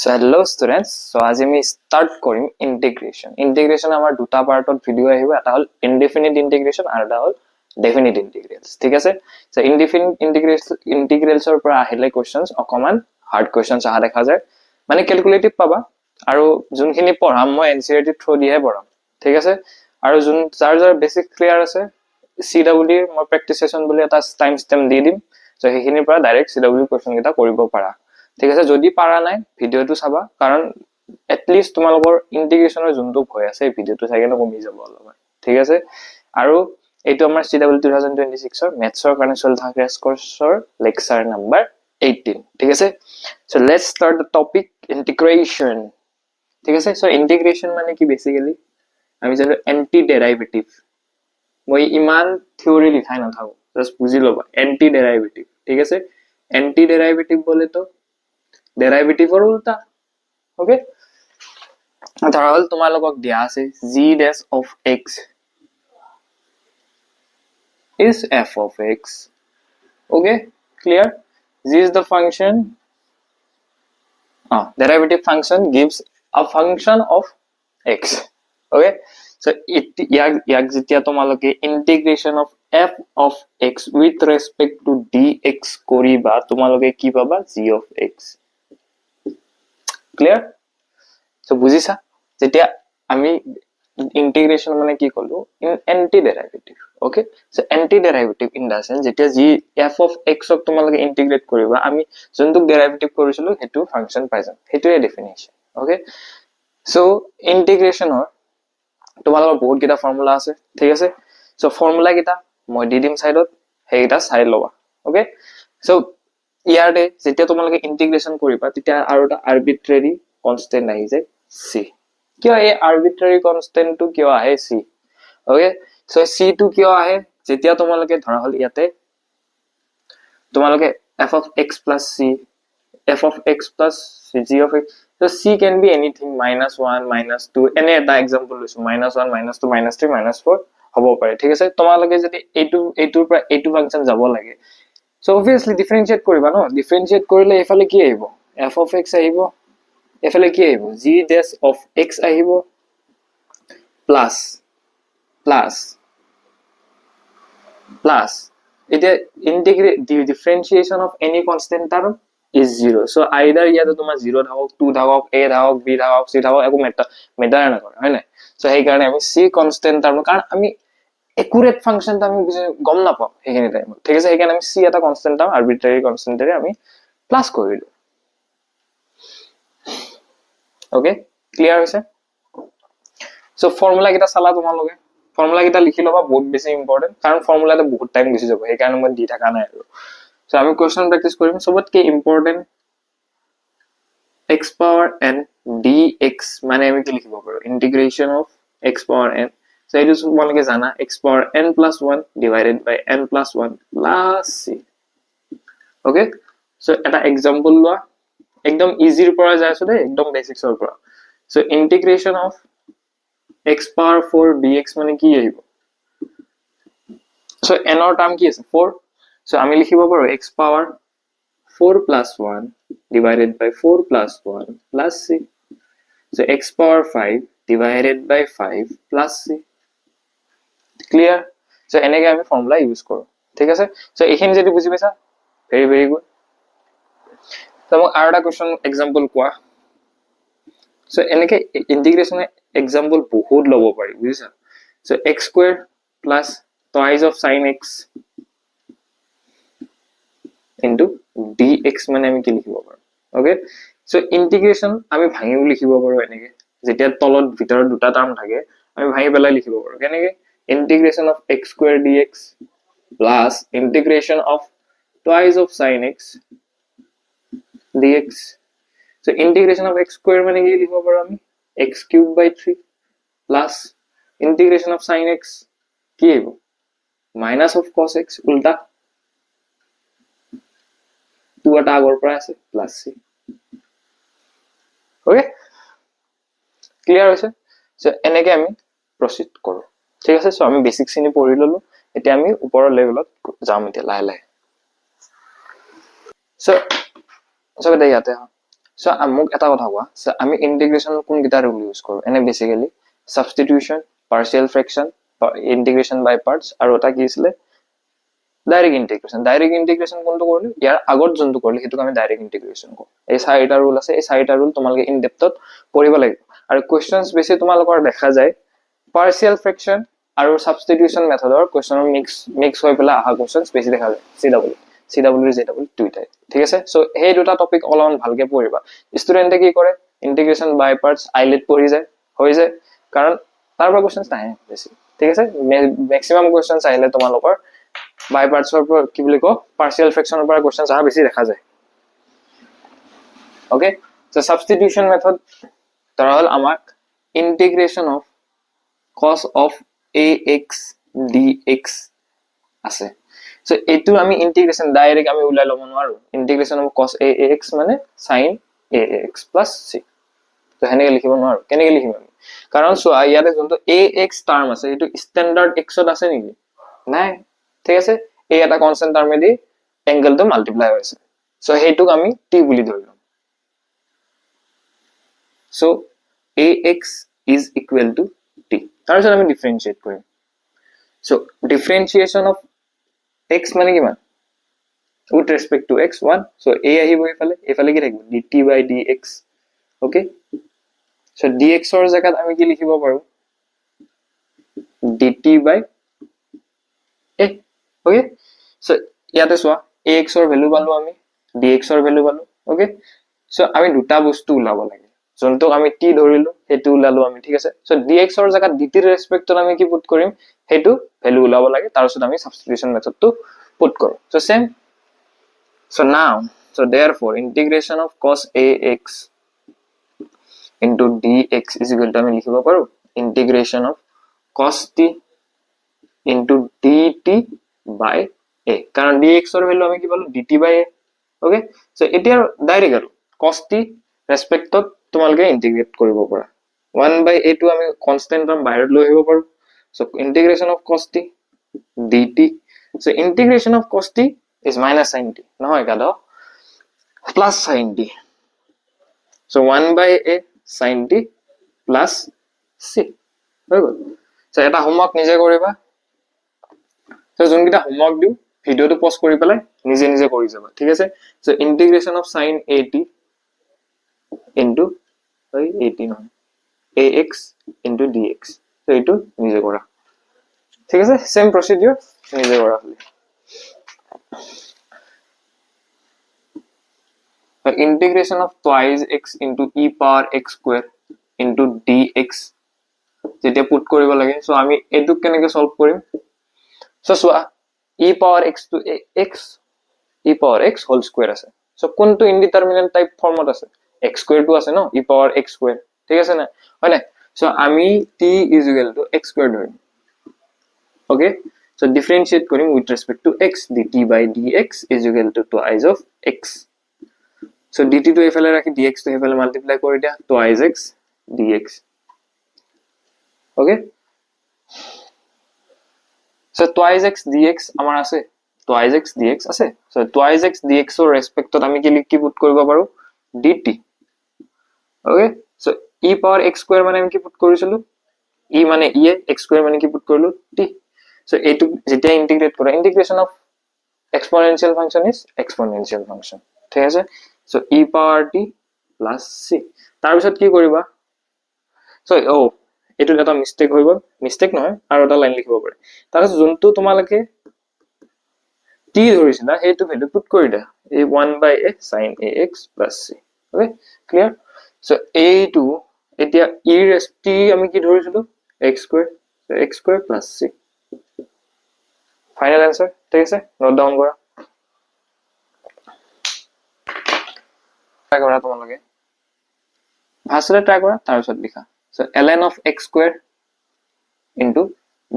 So hello students, so আজি আমি start কৰিম integration. Integration আমাৰ দুটা পাৰ্টত ভিডিও আহিব, এটা হল indefinite integration আৰু এটা হল definite integrals. ঠিক আছে? So indefinite integrals ৰ পৰা আহিলে questions অকমান hard questions আহা দেখা যায়। মানে calculative পাবা আৰু যোনখিনি পঢ়াম মই NCERT থ্ৰু দিহে পঢ়াম। ঠিক আছে? আৰু যোন যাৰ basic clear আছে CW মই practice session বুলি এটা time stamp দি দিম। So সেইখিনিৰ পৰা ডাইৰেক্ট CW question কেইটা কৰিব পাৰা। ঠিক আছে, যদি পাৰা নাই ভিডিওটো চাবা, কাৰণ এটলিষ্ট তোমালোকৰ ইন্টিগ্ৰেশনৰ যোনটো ভয় আছে ভিডিওটো চাই কেনে কমি যাব অলপমান। ঠিক আছে, আৰু এইটো আমাৰ CW 2026 ৰ মেথছৰ কাৰণে চলি থকা কোৰ্সৰ লেকচাৰ নাম্বাৰ 18। ঠিক আছে, so let's start the topic integration. ঠিক আছে, সো ইন্টিগ্ৰেশন মানে কি বেসিক্যালি আমি জানো এন্টি ডেৰাইভেটিভ। মই ইমান থিওৰি লিখাই নাথাকো, জাস্ট বুজি লবা এন্টি ডেৰাইভেটিভ। ঠিক আছে, এন্টি ডেৰাইভেটিভ বলে তো ডেৰাইভেটিভৰ উল্টা। ওকে, ধৰা হল তোমালোকক দিয়া আছে g dash of x is f of x. Okay, clear? G is the function, derivative function gives a function of x. Okay, so yak jetia tomaloke integration of f of x with respect to dx koriba tomaloke ki paba g of x. Clear? So বুজিছা, যেতিয়া আমি integration মানে কি কলো anti derivative. Okay, so anti derivative in the sense যেতিয়া G F of x ক তোমালোকে integrate কৰিবা আমি যোনটো ডেৰাইভেটিভ কৰিছিলো হেতু ফাংশন পাই যাম, হেতুয়ে ডেফিনিশন। ওকে, সো ইন্টিগ্ৰেশনৰ তোমালোকৰ বহুত কিটা ফৰ্মুলা আছে। ঠিক আছে, সো ফৰ্মুলা কিটা মই দি দিম সাইডত, হেইটা চাই লবা। ওকে, সো ইয়াৰে যেতিয়া তোমালোকে ইন্টিগ্ৰেশন কৰিবা তেতিয়া আৰু এটা আৰবিট্ৰাৰি কনস্ট্যান্ট আহি যায় c। কিয় এই আৰবিট্ৰাৰি কনস্ট্যান্ট টু কিয় আহে c? Okay, so c two কিয় আহে যেতিয়া তোমালোকে ধৰা হল ইয়াতে তোমালোকে f of x plus c, f of x plus g of x, so c can be anything -1 -2 এনে এটা एग्जांपल লৈছো -1 -2 -3 -4 হ'ব পাৰে। ঠিক আছে, তোমালোকে যদি এইটোৰ পৰা এইটো ফাংশন যাব লাগে সো obviously ডিফাৰেন্সিয়েট কৰিবা ন, ডিফাৰেন্সিয়েট কৰিলে এফালে কি আহিব f of x আহিব, এফালে কি আহিব g dash of x আহিব প্লাস প্লাস প্লাস এটা integrate differentiation of any constant term is 0. so either ইয়াতে তোমাৰ 0 থাকক 2 থাকক a থাকক b থাকক c থাকক একো মেটাৰ নকৰে, হয় না? সো সেই কাৰণে আমি c কনস্ট্যান্ট টাৰ্ম, কাৰণ আমি একুৰেট ফাংশনটা আমি গম নাপাও সেইখিনি টাইমত। ঠিক আছে, সেই কাৰণে আমি c এটা কনস্ট্যান্ট টাৰ্ম আৰবিট্ৰাৰি কনস্ট্যান্টৰে আমি প্লাস কৰিলো। ওকে, ক্লিয়ার হৈছে? সো ফর্মুলা কিটা চালা তোমালোকে, ফর্মুলা কিটা লিখি লবা, বহুত বেছি ইম্পর্টেন্ট, কারণ ফর্মুলাতে বহুত টাইম গুছি যাব, সেই কাৰণে মই দি থাকা নাই আৰু। সো আমি কোশ্চেন প্ৰ্যাকটিস কৰিম। সবতকে important x power n dx মানে আমি কি লিখিব পাৰো integration of x power n। So এইটো তোমালোকে জানা x power n plus 1 divided by n plus 1 plus c। Okay, so এটা एग्जांपल লোৱা, একদম ইজিৰ পৰা যায় আছে দে, একদম বেসিক্সৰ পৰা। So integration of x power 4 dx মানে কি আহিব? সো n ৰ টাৰ্ম কি আছে 4, সো আমি লিখিব পাৰো x power 4 plus 1 divided by 4 plus 1 plus c. so x power 5 divided by 5 plus c. clear? so এনেকে আমি ফর্মুলা ইউজ কৰো। ঠিক আছে, সো এইখিনি যদি বুজি পাইছা ভেৰি ভেৰি গুড। তো মই আৰু এটা কোশ্চেন एग्जांपल কোৱা। সো এনেকে ইন্টিগ্ৰেশনৰ एग्जांपल বহুত লব পাৰি, বুজিছা? So x square plus twice of sin x into dx মানে আমি কি লিখিব পাৰো? ওকে, সো ইন্টিগ্ৰেশন আমি ভাঙিও লিখিব পাৰো এনেকে, যেতিয়া তলত ভিতৰত দুটা টাৰ্ম থাকে আমি ভাঙি পেলাই লিখিব পাৰো। কেনেকে? Integration of x square dx plus integration of twice of sin x dx. so integration of x square মানে কি লিখিব পাৰো আমি x cube by 3 plus integration of sin x কি আহিব minus of cos x উল্টা 2 এটা আগৰ পৰা আছে plus c। ওকে, ক্লিয়াৰ হৈছে? সো এনেকে আমি প্ৰসিড কৰো। ঠিক আছে, সো আমি বেসিক্স খিনি পঢ়ি ললো, এতিয়া আমি ওপৰৰ লেভেলত যাম এতিয়া লাহে লাহে। সো সবতে ইয়াতে সো মোক এটা কথা কোৱা, আমি ইন্টিগ্ৰেশ্যন কোনকেইটা ৰুল ইউজ কৰো এনে বেসিক্যালি? সাবস্টিটিউশন, পাৰ্শিয়াল ফ্ৰ্যাকশন, ইন্টিগ্ৰেশন বাই পাৰ্টস, আৰু এটা কি আছিলে ডাইৰেক্ট ইন্টিগ্ৰেশন। ডাইৰেক্ট ইন্টিগ্ৰেশন কোনটো কৰিলো, ইয়াৰ আগত যোনটো কৰিলো সেইটোক আমি ডাইৰেক্ট ইন্টিগ্ৰেশন কৰো। এই চাৰিটা ৰুল আছে, এই চাৰিটা ৰুল তোমালোকে ইন ডেপথত পঢ়িব লাগিব। আৰু কোৱেশ্চনছ বেছি তোমালোকৰ দেখা যায় পাৰ্শিয়াল ফ্ৰ্যাকশন আৰু সাবস্টিটিউশন মেথডৰ কোৱেশ্চনৰ মিক্স হৈ পেলাই অহা কোৱেশ্চনছ বেছি দেখা যায় CW দুইটাই, ঠিক আছে? সো সেই দুটা টপিক অলপমান ভালকে পঢ়িবা। ষ্টুডেণ্টে কি কৰে, ইন্টিগ্ৰেশন বাই পাৰ্টস আইলেট পঢ়ি যায়, হৈ যায়, কাৰণ তাৰ পৰা কোৱেশ্চনছ নাহে বেছি, ঠিক আছে? মেক্সিমাম কোৱেশ্চনছ আহিলে তোমালোকৰ বাই পাৰ্টসৰ পৰা কি বুলি কয় পাৰ্শিয়াল ফ্ৰ্যাকশনৰ পৰা কোৱেশ্চনছ অহা বেছি দেখা যায়। ওকে, সো সাবস্টিটিউশন মেথড ধৰা হ'ল আমাক integration of cos of ax dx আছে। সো এইটো আমি ইন্টিগ্রেশন ডাইরেক্ট আমি উলাই লব নোৱাৰো। ইন্টিগ্রেশন অফ cos ax মানে sin ax plus c, তো হেনেকে লিখিব নোৱাৰো। কেনেকে লিখিম আমি? কাৰণ সো ইয়াতে যোনটো ax টার্ম আছে এইটো স্ট্যান্ডার্ড x ত আছে নেকি? নাই, ঠিক আছে? এই এটা কনস্ট্যান্ট টার্মেদি এঙ্গেলটো মাল্টিপ্লাই হৈছে, সো হেইটোক আমি t বুলি ধৰিম। So ax is equal to t, তাৰপিছত আমি ডিফাৰেন্সিয়েট কৰিম। সো ডিফাৰেন্সিয়েশন অফ x মানে কিমান? with respect to x 1, so a আহিব এফালে কি থাকিব dt by dx। Okay, so dx ৰ জায়গাত আমি কি লিখিব পাৰো dt by a। Okay, so ইয়াতে চোৱা ax ৰ ভ্যালু পালো আমি, dx ৰ ভ্যালু পালো। ওকে, সো আমি দুটা বস্তু উলাব লাগে, যোনটো আমি t ধৰিলো হেতু উলালো আমি, ঠিক আছে? সো dx ৰ জায়গাত dt ৰ ৰেসপেক্টত আমি কি পুট কৰিম, হেতু ভ্যালু উলাব লাগে, তাৰ পিছত আমি সাবস্টিটিউশন মেথডটো পুট কৰো। So same, so now, so therefore integration of cos ax into dx is equal to আমি লিখিব পাৰো integration of cos t into dt by a, কারণ dx এর ভ্যালু আমি কি পালো dt by a। Okay, so এতিয়া ডাইরেক্ট আৰু cos t ৰেসপেক্টত তোমালকে ইন্টিগ্ৰেট কৰিব পাৰা। 1 by a টো আমি কনস্ট্যান্ট টাৰ্ম বাহিৰত লৈ আহিব পাৰো। So integration of cos t dt, so integration of cos t is minus sin t, নহয় কাদ plus sin t, so 1 by a sin t plus c হৈ গল। সো এটা হোমৱৰ্ক নিজে কৰিবা। সো যোনকেইটা হোমৱৰ্ক দিও ভিডিওটো পজ কৰি পেলাই নিজে নিজে কৰি যাবা, ঠিক আছে? So integration of sin at into at নহয় ax into dx, সো এইটো নিজে কৰা, ঠিক আছে? সেম প্ৰসিডিউৰ নিজে কৰা হলি। Integration of twice x into e power x square into dx যেতিয়া পুট কৰিব লাগে, সো আমি এটো কেনেকে সলভ কৰিম? So soya e power x to x, e power x whole square আছে, সো কোনটো ইনডিটারমিনেন্ট টাইপ ফর্মত আছে? x square টো আছে ন, e power x square, ঠিক আছে না? হয় না? সো আমি t is equal to x square ধৰিম। ওকে, সো ডিফাৰেন্সিয়েট কৰিম with respect to x, dt by dx is equal to twice of x, so dt to এফালে রাখি dx to এফালে মাল্টিপ্লাই কৰি দিয়া twice x dx। Okay, so twice x dx আমাৰ আছে, twice x dx আছে, so twice x dx ৰ ৰেসপেক্টত আমি কি পুট কৰিব পাৰো dt। Okay, so e power x square মানে আমি কি পুট কৰিছিলো e মানে e, x square মানে কি পুট কৰিলো t। so এইটো যেতিয়া ইন্টিগ্ৰেট কৰা, integration of exponential function is exponential function, ঠিক আছে? so e power t plus c, তাৰ পিছত কি কৰিবা? so এইটো এটা মিস্টেক হৈ গল, মিস্টেক নহয় আৰু এটা লাইন লিখিব পাৰে। তাৰপিছত যোনটো তোমালকে t ধৰিছিলা সেইটো ভ্যালু পুট কৰি দিয়া এই 1 by a sin ax plus c। Okay, clear? so এইটো এতিয়া e t আমি কি ধৰিছিলো x square, so x square plus c, final answer, ঠিক আছে? নোট ডাউন কৰা, ট্ৰাই কৰা তোমালোকে, ভালসে ট্ৰাই কৰা তাৰপিছত লিখা। so ln of x square into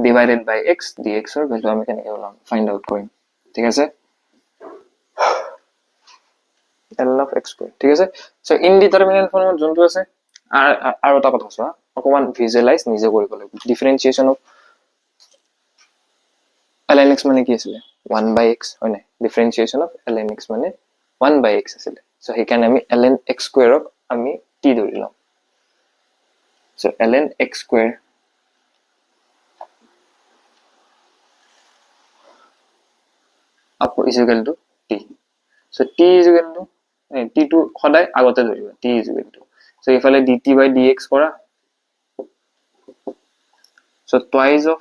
divided by x dx ৰ ভ্যালু আমি কেনেকৈ ওলাম ফাইন্ড আউট কৰিম, ঠিক আছে? ln of x square, ঠিক আছে? so ইনডিটাৰমিনেন্ট ফৰ্মত যোনটো আছে, আৰু এটা কথা চোৱা, অকমান ভিজুয়ালাইজ নিজে কৰিব লাগিব। ডিফারেন্সিয়েশন অফ ln x মানে কি আছিল 1 by x, হয় নাই? ডিফারেন্সিয়েশন অফ ln x মানে 1 by x আছিল, সো সেইকাৰণে আমি ln x স্কয়াৰক আমি t ধৰি লম so ln x square up is equal to t so t is equal to t to সদায় আগতে ধৰিবা t is equal to so ইফালে dt by dx কৰা so twice of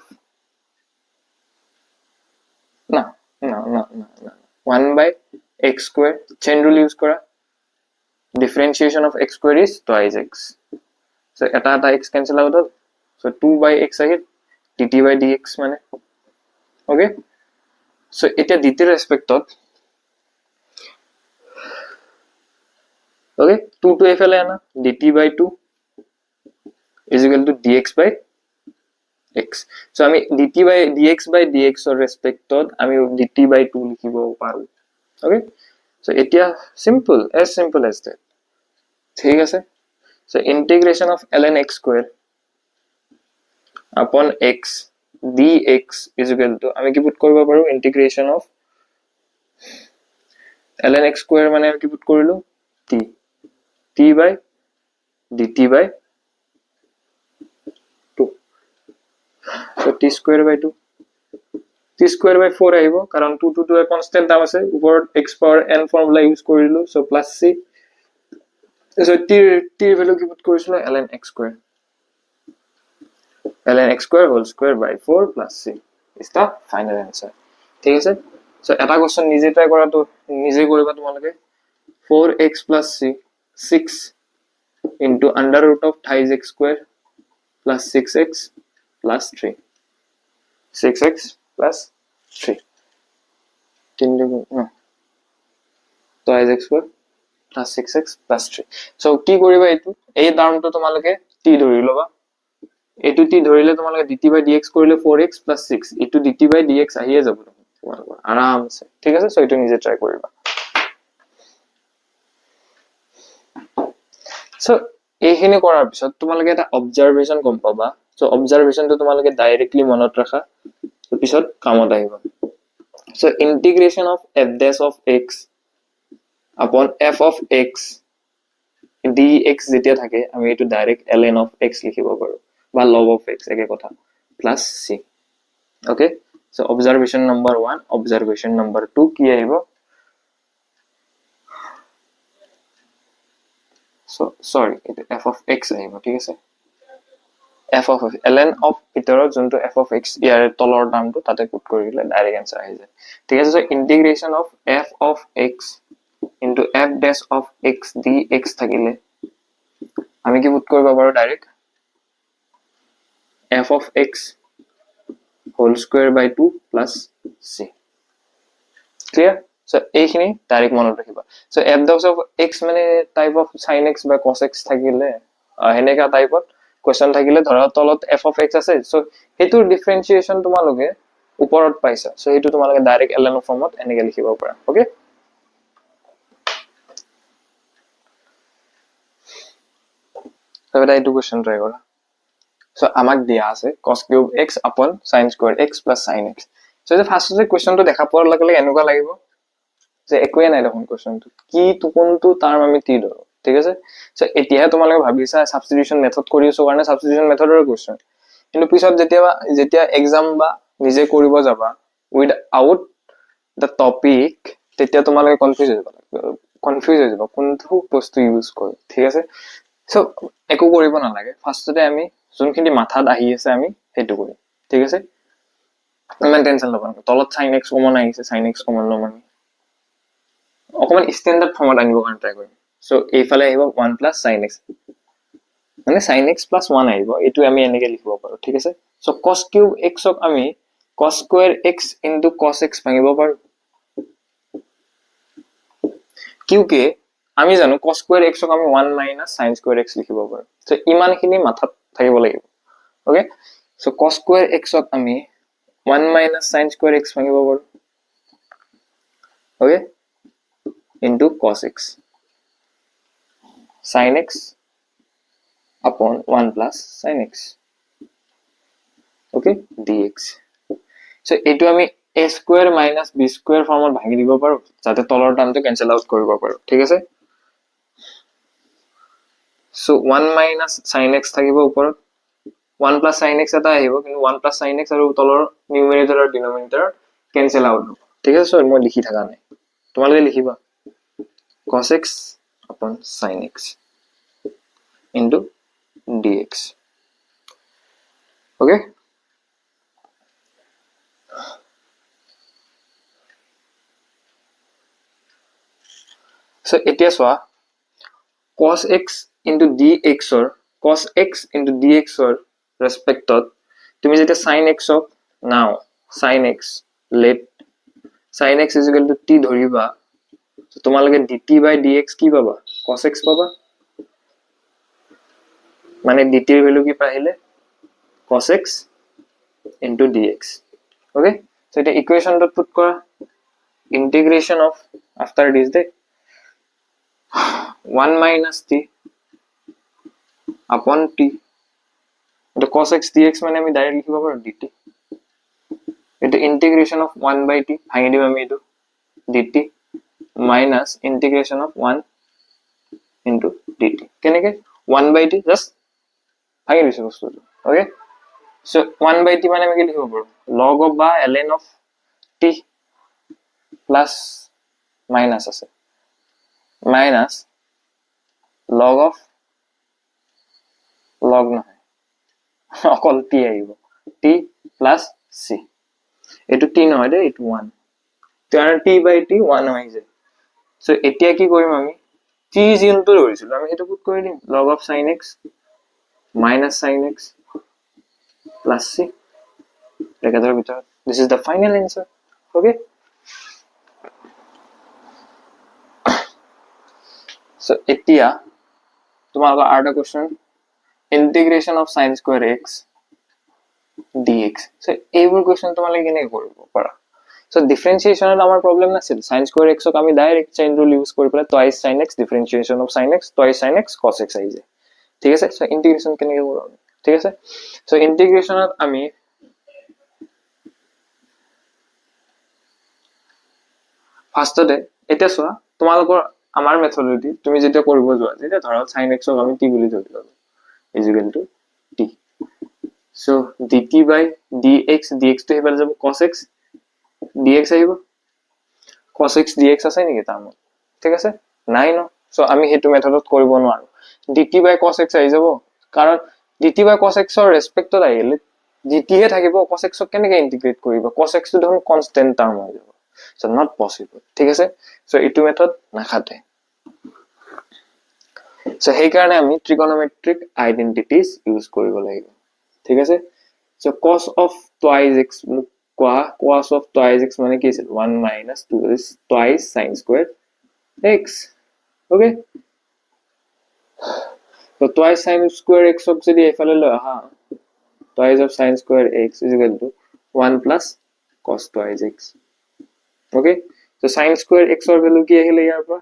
না 1 by x square chain rule use kora differentiation of x square is twice x so eta x cancel out so 2 by x ahil dt by dx mane okay so eta dt respect of okay 2 to ifale ana dt by 2 is equal to dx by x so ami dt by dx or respect of ami dt by 2 likhibo paru okay so etia simple as that ঠিক আছে so integration of ln x square upon x dx is equal to আমি কি put কৰিব পাৰো integration of ln x square মানে কি put কৰিলো t by dt by 2 so t square by 2 t square by 4 আহিব কাৰণ 2 to 2 এ কনস্ট্যান্ট দাম আছে ওপৰত x power n formula use কৰিলো so plus c so t value কি পুট কৰিছিলো ln x square ln x square whole square by 4 plus c is the final answer ঠিক আছে so এটা question নিজে ট্রাই কৰা তো নিজে কৰিবা তোমালোকে 4x plus c 6 into under root of thrice x square plus 6x plus 3 6x plus 3 no twice x square plus 6x plus 3 so কি কৰিবা এইটো এই টাৰ্মটো তোমালোকে t ধৰি লবা এইটো t ধৰিলে তোমালোকে dt by dx কৰিলে 4x plus 6 এইটো dt by dx আহিয়ে যাব তোমালোকৰ আৰামছে ঠিক আছে সো এইটো নিজে ট্ৰাই কৰিবা সো এইখিনি কৰাৰ পিছত তোমালোকে এটা অবজাৰভেশন গম পাবা সো অবজাৰভেশনটো তোমালোকে ডাইৰেক্টলি মনত ৰাখা তো পিছত কামত আহিব so integration of f dash of x upon f of x dx যেতিয়া থাকে আমি এটো ডাইরেক্ট ln of x লিখিব পাৰো বা log of x একে কথা plus c okay so observation number 1 observation number 2 কি আহিব so sorry it f of x আহিব ঠিক আছে f of ln of ভিতৰত যোনটো f of x ইয়াৰ তলৰ নামটো তাতে পুট কৰিলে ডাইৰেক্ট আনসাৰ আহি যায় ঠিক আছে so integration of f of x into f dash of x dx থাকিলে আমি কি পুট কৰিব পাৰো direct f of x whole square by 2 plus c clear so এইখিনি ডাইৰেক্ট মনত ৰাখিবা so f dash of x মানে টাইপ অফ sin x বা cos x থাকিলে হেনেকা টাইপত কোৱেশ্চন থাকিলে ধৰা তলত f of x আছে so হেতু ডিফাৰেন্সিয়েচন তোমালোকে ওপৰত পাইছা so হেতু তোমালোকে ডাইৰেক্ট ln ফৰ্মত এনেকে লিখিব পাৰা ওকে so এটা এইটো কোৱেশ্চন ট্ৰাই কৰা so আমাক দিয়া আছে cos cube x upon sin square x plus sin x so যে ফাৰ্স্টতে কোৱেশ্চনটো দেখা পোৱাৰ লগে লগে এনেকুৱা লাগিব যে একোৱে নাই দেখোন কোৱেশ্চনটো কি তো কোনটো টাৰ্ম আমি টি ধৰো ঠিক আছে সো এতিয়া তোমালোকে ভাবিছা সাবস্টিটিউশন মেথড কৰিছো কাৰণে সাবস্টিটিউশন মেথডৰ কোৱেশ্চন কিন্তু পিছত যেতিয়া এক্সাম বা নিজে কৰিব যাবা উইথআউট দা টপিক তেতিয়া তোমালোকে কনফিউজ হৈ যাবা কোনটো বস্তু ইউজ কৰো ঠিক আছে সো একো কৰিব নালাগে ফাৰ্স্টতে আমি যোনখিনি মাথাত আহি আছে আমি হেতু কৰিম ঠিক আছে ইমান টেনশন লবা তলত sin x কমন আহিছে sin x কমন লম আমি অকমান স্ট্যান্ডার্ড ফর্মত আনিব কাৰণে ট্ৰাই কৰিম সো এইফালে আহিব 1 plus sin x মানে sin x plus 1 আহিব এটো আমি এনেকে লিখিব পাৰো ঠিক আছে সো cos cube x ক আমি cos square x into cos x ভাঙিব পাৰো কিউকে আমি জানো cos square x ক আমি 1 minus sin square x লিখিব পাৰো সো ইমানখিনি মাথাত থাকিব লাগিব okay so cos square x ক আমি 1 minus sin square x ভাঙিব পাৰো okay into cos x sin x upon 1 plus sin x okay dx so etu ami a square minus b square ফর্মত ভাঙি দিব পাৰো যাতে তলৰ টাৰ্মটো ক্যান্সেল আউট কৰিব পাৰো ঠিক আছে সো 1 মাইনাস sin x থাকিব ওপৰত 1 প্লাস sin x এটা আহিব কিন্তু 1 প্লাস sin x আৰু তলৰ নিউমেৰেটৰ আৰু ডিনমিনেটৰ কেনসেল আউট হ'ব ঠিক আছে সো মই লিখি থাকা নাই তোমালোকে লিখিবা cos x upon sin x into dx okay so এতিয়া চোৱা cos x into dx or cos x into dx or respectত তুমি যেতিয়া sin x of now sin x let sin x is equal to t ধৰিবা so তোমালোকে dt by dx কি পাবা cos x পাবা মানে dt এর ভ্যালু কি পাইলে cos x into dx okay so এটা ইকুয়েশন ডট পুট করা integration of after this day 1 minus t upon t এটা cos x dx মানে আমি ডাইরেক্ট লিখিব পাৰো dt এটা integration of 1 by t ভাঙি দিম আমি এটো dt minus integration of 1 into dt কেনেকে 1 by t just ভাঙি দিছো বস্তুটো ওকে so 1 by t মানে আমি কি লিখিব পাৰো log of বা ln of t plus minus আছে minus log of log নহয় অকল t আহিব t plus c এটো t নহয় দে এটো 1 তার t by t 1 হৈ যায় সো এতিয়া কি কৰিম আমি t জিনটো ধৰিছিল আমি হেতু পুট কৰি দিম log of sin x minus sin x plus c together with this is the final answer okay so এতিয়া তোমালোকৰ আৰু এটা question integration of sin square x dx so এইবোৰ কোৱেশ্চন তোমালোকে কেনে কৰিব পাৰা so differentiation এর আমার প্রবলেম নাছিল sin square x ক আমি ডাইরেক্ট চেইন রুল ইউজ কৰি পেলাই twice sin x differentiation of sin x twice sin x cos x আই যায় ঠিক আছে সো ইন্টিগ্রেশন কেনে কৰিব ঠিক আছে সো ইন্টিগ্ৰেশনত আমি ফাৰ্স্টতে এটা চোৱা তোমালোকৰ আমাৰ মেথডেদি তুমি যেটা কৰিব যোৱা যেটা ধৰা sin x ক আমি t বুলি ধৰি ললো is equal to t so dt by dx dx to হেবাৰ যাব cos x dx আহিব cos x dx আছে নেকি তাৰ মানে ঠিক আছে নাই ন সো আমি হেতু মেথডত কৰিব নোৱাৰো dt by cos x আহি যাব কাৰণ dt by cos x ৰ ৰেসপেক্টত আহিলে dt হে থাকিব cos x ক কেনেকৈ ইন্টিগ্ৰেট কৰিব cos x টো দেখোন কনস্ট্যান্ট টার্ম হৈ যাব সো নট পসিবল ঠিক আছে সো এটু মেথড নাখাতে সো সেই কাৰণে আমি ট্ৰিগনোমেট্ৰিক আইডেন্টিটিজ ইউজ কৰিব লাগিব ঠিক আছে so cos of twice x cos of twice x মানে কি আছিল 1 minus 2 is twice sin square x okay so twice sin square x of যদি এফালে লয় হা twice of sin square x is equal to 1 plus cos twice x okay so sin square x or value কি আহিলে ইয়াৰ পৰা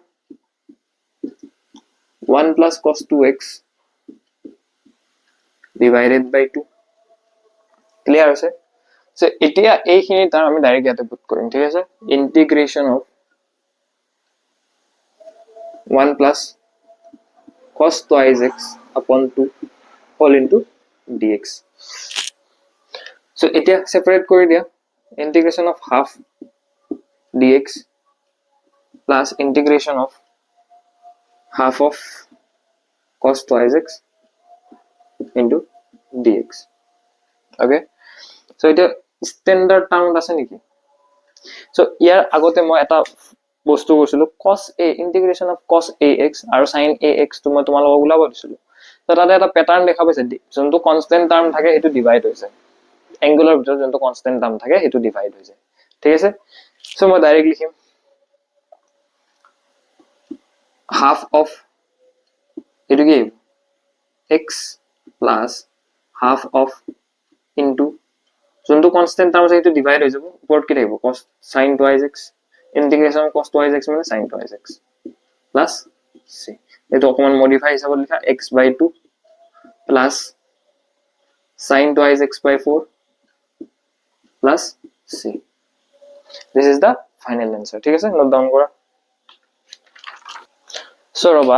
1 plus cos 2x divided by 2 clear আছে so এতিয়া এইখিনি তাৰ আমি ডাইৰেক্ট ইয়াতে পুট কৰিম ঠিক আছে integration of 1 plus cos twice x upon 2 all into dx so এতিয়া সেপারেট কৰি দিয়া integration of half dx plus integration of half of cos twice x into dx okay so এটা স্ট্যান্ডার্ড টার্ম আছে নেকি so ইয়াৰ আগতে মই এটা বস্তু কৈছিলো cos a integration of cos ax আৰু sin ax তো মই তোমালোকক ওলাব দিছিলো তো তাতে এটা প্যাটাৰ্ন দেখা পাইছে যোনটো কনস্ট্যান্ট টাৰ্ম থাকে এটো ডিভাইড হৈ যায় অ্যাঙ্গুলাৰ ভিতৰত যোনটো কনস্ট্যান্ট টার্ম থাকে এটো ডিভাইড হৈ যায় ঠিক আছে সো মই ডাইরেক্ট লিখিম half of এটো কি x plus half of into যোনটো কনস্ট্যান্ট টার্ম আছে এটো ডিভাইড হৈ যাব উপৰত কি থাকিব cos sin twice x integration of cos twice x মানে sin twice x plus c এটো অকমান মডিফাই হিচাপত লিখা x by 2 plus sin twice x by 4 plus c this is the final answer ঠিক আছে নোট ডাউন কৰা so ৰবা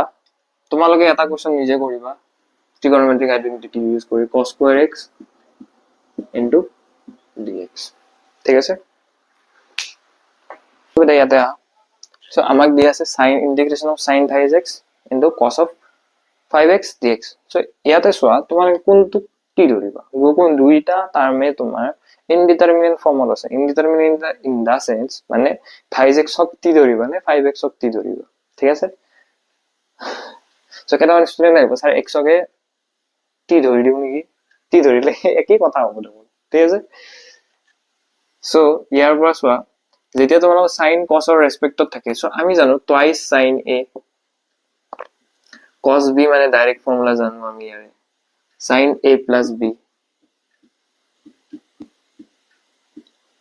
তোমালোকে এটা কোৱেশ্চন নিজে কৰিবা ট্ৰিগনোমেট্ৰিক আইডেন্টিটি ইউজ কৰি cos square x into dx ঠিক আছে তো এটা ইয়াতে সো আমাক দিয়া আছে sin integration of sin 5x into cos of 5x dx so ইয়াতে চোৱা তোমালোকে কোনটো কি ধৰিবা কোন দুইটা টাৰ্মে তোমাৰ ইনডিটাৰমিনেট ফৰ্মত আছে ইনডিটাৰমিনেট ইন দা সেন্স মানে 5x শক্তি ধৰিবা নে 5x শক্তি ধৰিবা ঠিক আছে সো কেইটামান ষ্টুডেন্ট আহিব স্যাৰ x কে টি ধৰি দিও নেকি টি ধৰিলে একই কথা হ'ব দেখোন ঠিক আছে সো ইয়াৰ পৰা চোৱা যেতিয়া তোমালোকৰ sin cos ৰ ৰেসপেক্টত থাকে সো আমি জানো twice sin a cos b মানে ডাইৰেক্ট ফৰ্মুলা জানো আমি ইয়াৰে sin a plus b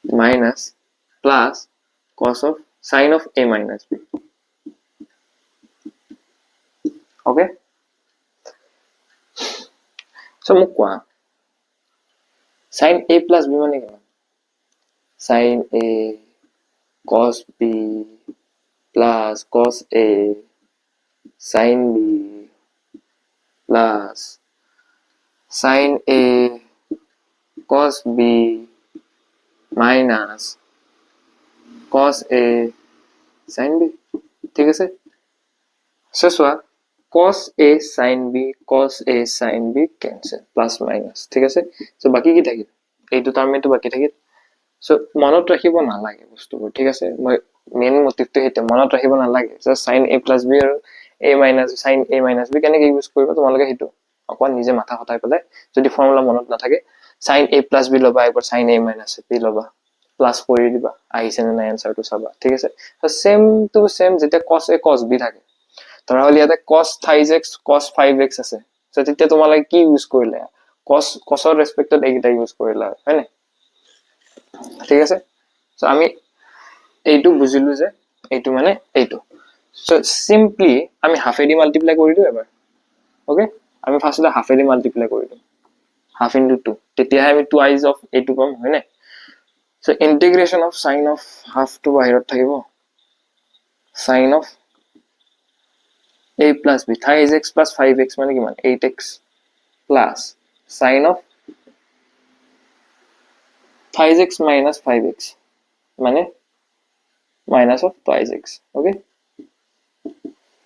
minus plus cos of sin of a minus b okay so মোক কোৱা sin a plus b মানে কি sin a cos b plus cos a sin b plus sin a cos b minus cos a sin b ঠিক আছে so চোৱা cos a sin b cos a sin b cancel plus minus ঠিক আছে so বাকি কি থাকিল এই দুটা টার্মটো বাকি থাকিল সো মনত ৰাখিব নালাগে বস্তুবোৰ ঠিক আছে মই মেইন মোটিভটো হেতে মনত ৰাখিব নালাগে just sin a plus b আৰু a minus sin a minus b কেনেকৈ ইউজ কৰিবা তোমালোকে হেতু অকল নিজে মাথা খটাই পেলাই যদি ফৰ্মুলা মনত নাথাকে sin a plus b লবা এবাৰ sin a minus b লবা প্লাস কৰি দিবা আহিছে নে নাই আনসাৰটো চাবা ঠিক আছে সো সেম টু সেম যেতিয়া cos a cos b থাকে ধৰা হল ইয়াতে cos 5x cos 5x আছে সো তেতিয়া তোমালোকে কি ইউজ কৰিলা cos ৰ ৰেসপেক্টত এইটা ইউজ কৰিলা হয় না ঠিক আছে সো আমি এইটো বুজিলো যে এইটো মানে এইটো সো সিম্পলি আমি হাফেদি মাল্টিপ্লাই কৰি দিও এবাৰ ওকে আমি ফাৰ্স্টে হাফেদি মাল্টিপ্লাই কৰি দিও হাফ ইনটু 2 তেতিয়া আমি টুৱাইস অফ এইটো পাম হয় না so integration of sin of half two বাহিৰত থাকিব sin of a plus b 5x plus 5x মানে কিমান 8x plus sin of 5x minus 5x মানে minus of twice x okay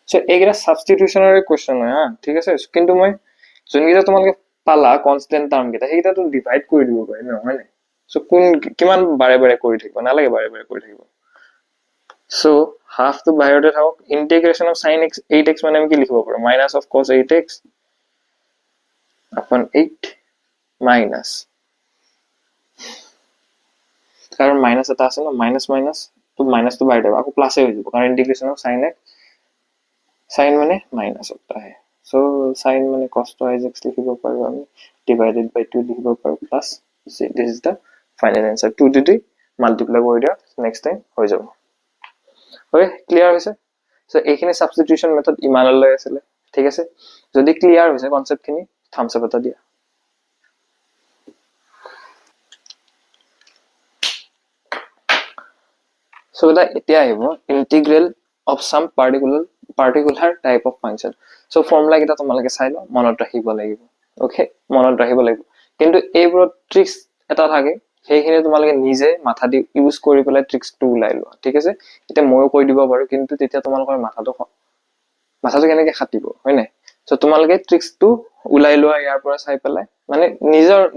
so এইগিলা সাবস্টিটিউশনৰ কোৱেশ্চন হয় হা ঠিক আছে কিন্তু মই যোনগিটা তোমালোকে পালা কনস্ট্যান্ট টার্ম গিটা সেইটা তো ডিভাইড কৰি দিব পাৰি নহয় নে সো কোন কিমান বাৰে বাৰে কৰি থাকিব নালাগে বাৰে বাৰে কৰি থাকিব সো হাফ তো বাহিৰতে থাকক ইন্টিগ্ৰেশন অফ sin x 8x মানে আমি কি লিখিব পাৰো minus of cos 8x upon 8 minus কাৰণ মাইনাস এটা আছে না মাইনাস মাইনাস তো মাইনাস তো বাহিৰ যাব আকৌ প্লাসে হৈ যাব কাৰণ integration of sin x sin মানে মাইনাস होता है so sin মানে cos 2x লিখিব পাৰো আমি ডিভাইডেড বাই 2 লিখিব পাৰো plus this is the final answer 2 the multiply কৰি দিয়া নেক্সট টাইম হৈ যাব ওকে ক্লিয়াৰ হৈছে সো এইখিনি সাবস্টিটিউশন মেথড ইমানলৈ আছিল ঠিক আছে যদি ক্লিয়াৰ হৈছে কনসেপ্ট খিনি থাম্বস আপ এটা দিয়া so that এতিয়া আহিব integral of some particular type of function so formula kita তোমালোকে চাই লো মনত ৰাখিব লাগিব ওকে মনত ৰাখিব লাগিব কিন্তু এইবোৰ ট্ৰিক্স এটা থাকে সেইখিনি তোমালোকে নিজে মাথা দি ইউজ কৰি পেলাই ট্ৰিক্স টো উলাই লোৱা ঠিক আছে এটা ময়ো কৈ দিব পাৰো কিন্তু তেতিয়া তোমালোকৰ মাথাটো কেনেকৈ খাটিব হয় নাই সো তোমালোকে ট্ৰিক্স টো উলাই লোৱা ইয়াৰ পৰা চাই পেলাই মানে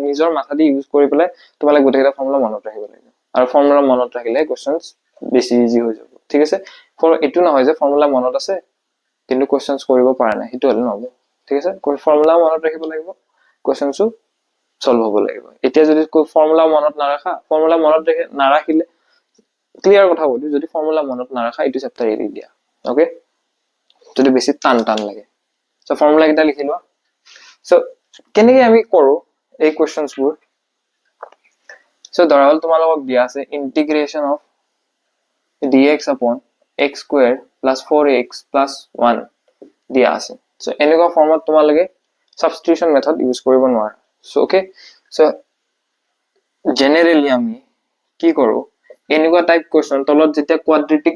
নিজৰ মাথা দি ইউজ কৰি পেলাই তোমালোকে গোটেইটা ফৰ্মুলা মনত ৰাখিব লাগিব আৰু ফৰ্মুলা মনত ৰাখিলে কোৱেশ্চনস বেছি ইজি হৈ যাব ঠিক আছে ফৰ এটো নহয় যে ফৰ্মুলা মনত আছে কিন্তু কোৱেশ্চনস কৰিব পৰা নাই হেতু হল নহব ঠিক আছে ফৰ্মুলা মনত ৰাখিব লাগিব কোৱেশ্চনসও সলভ হ'ব লাগিব এতিয়া যদি ফৰ্মুলা মনত নাৰাখা ফৰ্মুলা মনত নাৰাখিলে ক্লিয়াৰ কথা বলি যদি ফৰ্মুলা মনত নাৰাখা ইটো চেপ্টাৰ এৰি দিয়া ওকে যদি বেছি টান লাগে সো ফৰ্মুলা কিটা লিখি লোৱা সো কেনেকৈ আমি কৰো এই কোৱেশ্চনস বোৰ সো ধৰা হল তোমালোকক দিয়া আছে integration of dx upon x square plus 4x plus 1 দিয়া আছে সো এনেকুৱা ফৰ্মত তোমালোকে সাবস্টিটিউশন মেথড ইউজ কৰিব নোৱাৰা সো ওকে সো জেনাৰেলি আমি কি কৰো এনেকুৱা টাইপ কোৱেশ্চন তলত যেতিয়া কোৱাড্ৰেটিক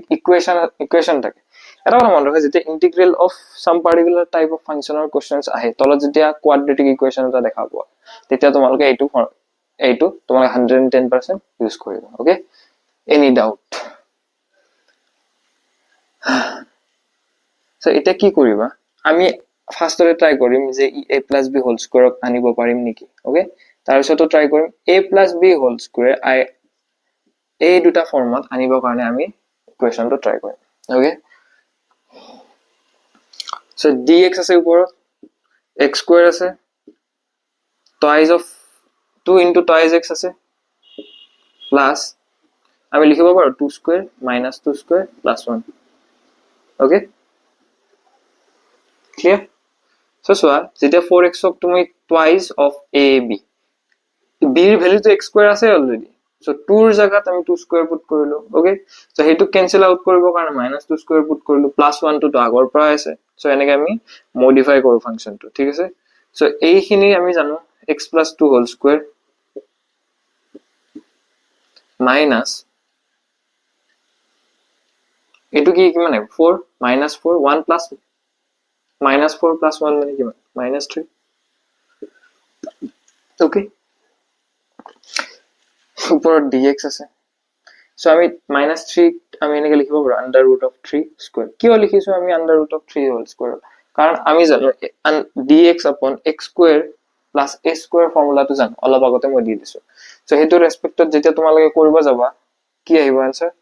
ইকুৱেশন থাকে এটা কথা মনত ৰাখা, যেতিয়া integral of some particular type of ফাংচনৰ কোৱেশ্চনছ আহে, তলত যেতিয়া কোৱাড্ৰেটিক ইকুৱেশ্যন এটা দেখা পোৱা, তেতিয়া তোমালোকে এইটো তোমালোকে 110% ইউজ কৰিবা। Okay, any doubt? সো এতিয়া কি কৰিবা, আমি ফাৰ্ষ্টতে ট্ৰাই কৰিম যে a প্লাছ বি হোল স্কোৱাৰক আনিব পাৰিম নেকি। ওকে, তাৰপিছতো ট্ৰাই কৰিম a plus b whole square এই দুটা ফৰ্মত আনিবৰ কাৰণে আমি ইকুৱেশ্যনটো ট্ৰাই কৰিম। ওকে, সো dx আছে ওপৰত, x স্কোৱাৰ আছে, twice of 2 into twice x আছে, প্লাস আমি লিখিব পাৰো 2 square minus 2 square plus 1। Okay, clear? So চোৱা, যেতিয়া 4x ক তুমি twice of a b, b ৰ ভ্যালুটো x স্কোৱাৰ আছে অলৰেডি, সো 2 ৰ জায়গাত আমি 2 স্কোৱাৰ পুট কৰিলো। ওকে, সো হেতু কেনসেল আউট কৰিব কাৰণে মাইনাস 2 স্কোৱাৰ পুট কৰিলো, প্লাস 1 টো আগৰ পৰা আছে, সো এনেকে আমি মডিফাই কৰো ফাংচনটো। ঠিক আছে, সো এইখিনি আমি জানো x plus 2 whole square minus এইটো কি কিমান হয় 4 মাইনাস 4 1 প্লাস মাইনাস 4 প্লাস 1 মানে কিমান মাইনাস 3। ওকে, উপৰত dx আছে, সো আমি মাইনাস 3 আমি এনেকে লিখিব পাৰো আন্ডাৰ ৰুট অফ 3 স্কোয়াৰ। কিয় লিখিছো আমি under root of 3 whole square, কাৰণ আমি জানো dx upon x square plus a square ফৰ্মুলাটো জানো, অলপ আগতে মই দি দিছো। সো হেতু ৰেসপেক্টত যেতিয়া তোমালোকে কৰিব যাবা কি আহিব answer,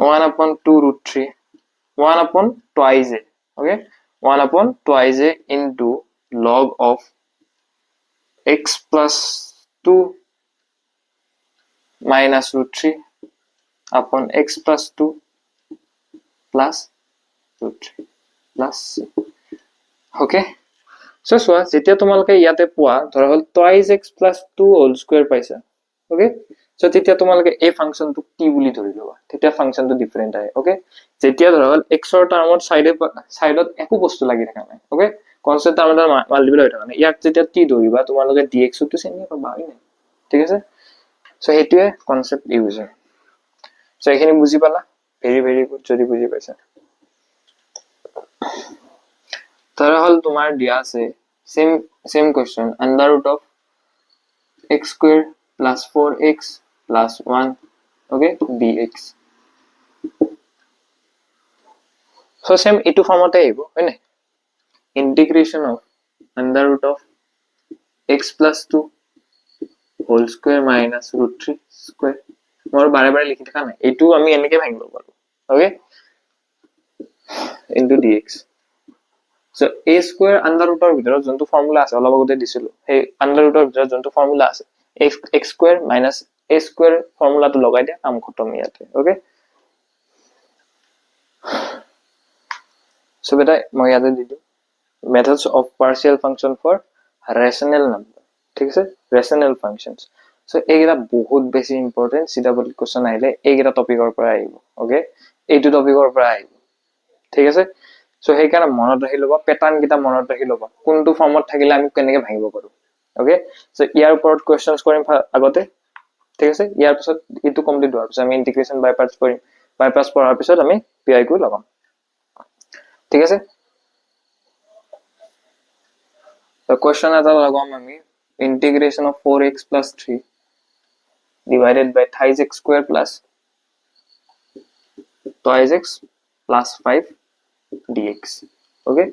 1/2 root 3, 1 upon twice a. Okay, 1 upon twice a into log of x plus 2 minus root 3 upon x plus 2 plus root 3 plus c. Okay, so চোৱা যেতিয়া তোমালোকে ইয়াতে পোৱা ধৰা হল twice x plus 2 whole square পাইছা। ওকে, সো তেতিয়া তোমালোকে এই ফাংশনটো কি বুলি ধৰি লবা, তেতিয়া ফাংশনটো ডিফাৰেন্ট আহে। ওকে, যেতিয়া ধৰা হল x ৰ টাৰ্মত সাইডত একো বস্তু লাগি থকা নাই। ওকে, কনস্ট্যান্ট টাৰ্মত মাল্টিপ্লাই হৈ থকা নাই, ইয়াক যেতিয়া t ধৰিবা তোমালোকে dx টো চিনি পাবা হয় নাই। ঠিক আছে, সো হেতুৱে কনসেপ্ট ইউজ হয়। সো এইখিনি বুজি পালা, ভেৰি ভেৰি গুড যদি বুজি পাইছা। ধৰা হল তোমাৰ দিয়া আছে same question under root of x square plus 4x plus 1 okay dx, so same এটো ফর্মতে আহিব হয় নাই, integration of under root of x plus 2 whole square minus root 3 square, মোৰ বাৰে বাৰে লিখি থকা নাই, এটো আমি এনেকে ভাঙিব পাৰো। Okay, into dx, so a square under root ৰ ভিতৰত যোনটো ফৰ্মুলা আছে অলপ আগতে দিছিলো, সেই under root ৰ ভিতৰত যোনটো ফৰ্মুলা আছে x square minus a square ফৰ্মুলাটো লগাই দিয়া, কাম খতম ইয়াতে। ওকে, so বেটা মই ইয়াতে দি দিম methods of partial function for rational number। ঠিক আছে, rational functions, so এইগিটা বহুত বেছি ইম্পৰ্টেন্ট, CW কোৱেশ্চন আহিলে এইগিটা টপিকৰ পৰা আহিব। ওকে, এইটো টপিকৰ পৰা আহিব। ঠিক আছে, সো সেইকাৰণে মনত ৰাখি ল'বা, প্যাটাৰ্ন কিটা মনত ৰাখি ল'বা, কোনটো ফৰ্মত থাকিলে আমি কেনেকে ভাঙিব পাৰো। ওকে, সো ইয়াৰ ওপৰত কোৱেশ্চনছ কৰিম আগতে। ঠিক আছে, ইয়াৰ পিছত ইটো কমপ্লিট হোৱাৰ পিছত আমি ইন্টিগ্ৰেশন বাই পাৰ্টস কৰিম, বাই পাৰ্টস পঢ়াৰ পিছত আমি পিআই কো লগাম। ঠিক আছে, তো কোৱেশ্চন এটা লগাম আমি, ইন্টিগ্ৰেশন of 4x plus 3 divided by thrice x square plus twice x plus 5 dx। Okay,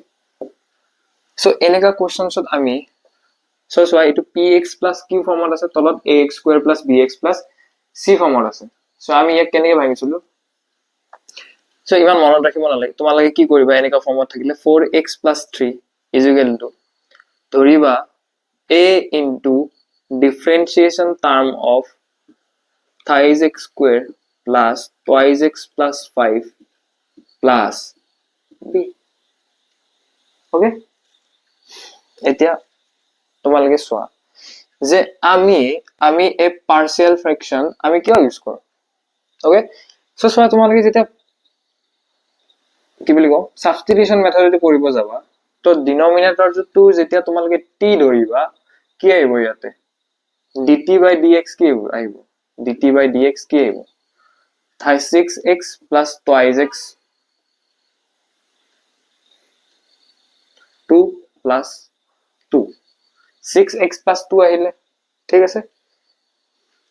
so এনেকা কোৱেশ্চনছত আমি সো চোৱা এইটো px plus q ফৰ্মত আছে, তলত ax square plus bx plus c ফৰ্মত আছে। সো আমি ইয়াক কেনেকে ভাঙিছিলো, সো ইমান মনত ৰাখিব নালাগে, তোমালোকে কি কৰিবা এনেকা ফৰ্মত থাকিলে 4x plus 3 is equal to ধৰিবা a into differentiation term of thrice x square plus twice x plus 5 plus b। Okay, এতিয়া তোমালোকে চোৱা যে আমি এই পাৰ্শিয়াল ফ্ৰেকশন আমি কিয় ইউজ কৰো। ওকে, সো চোৱা তোমালোকে যেতিয়া কি বুলি কওঁ সাবস্টিটিউশন মেথডেদি কৰিব যাবা, তো ডিনোমিনেটৰটো যেতিয়া তোমালোকে t ধৰিবা, কি আহিব ইয়াতে dt by dx কি আহিব dt by dx কি আহিব 6x plus twice x 2 plus 2 6x plus 2 আহিলে ঠিক আছে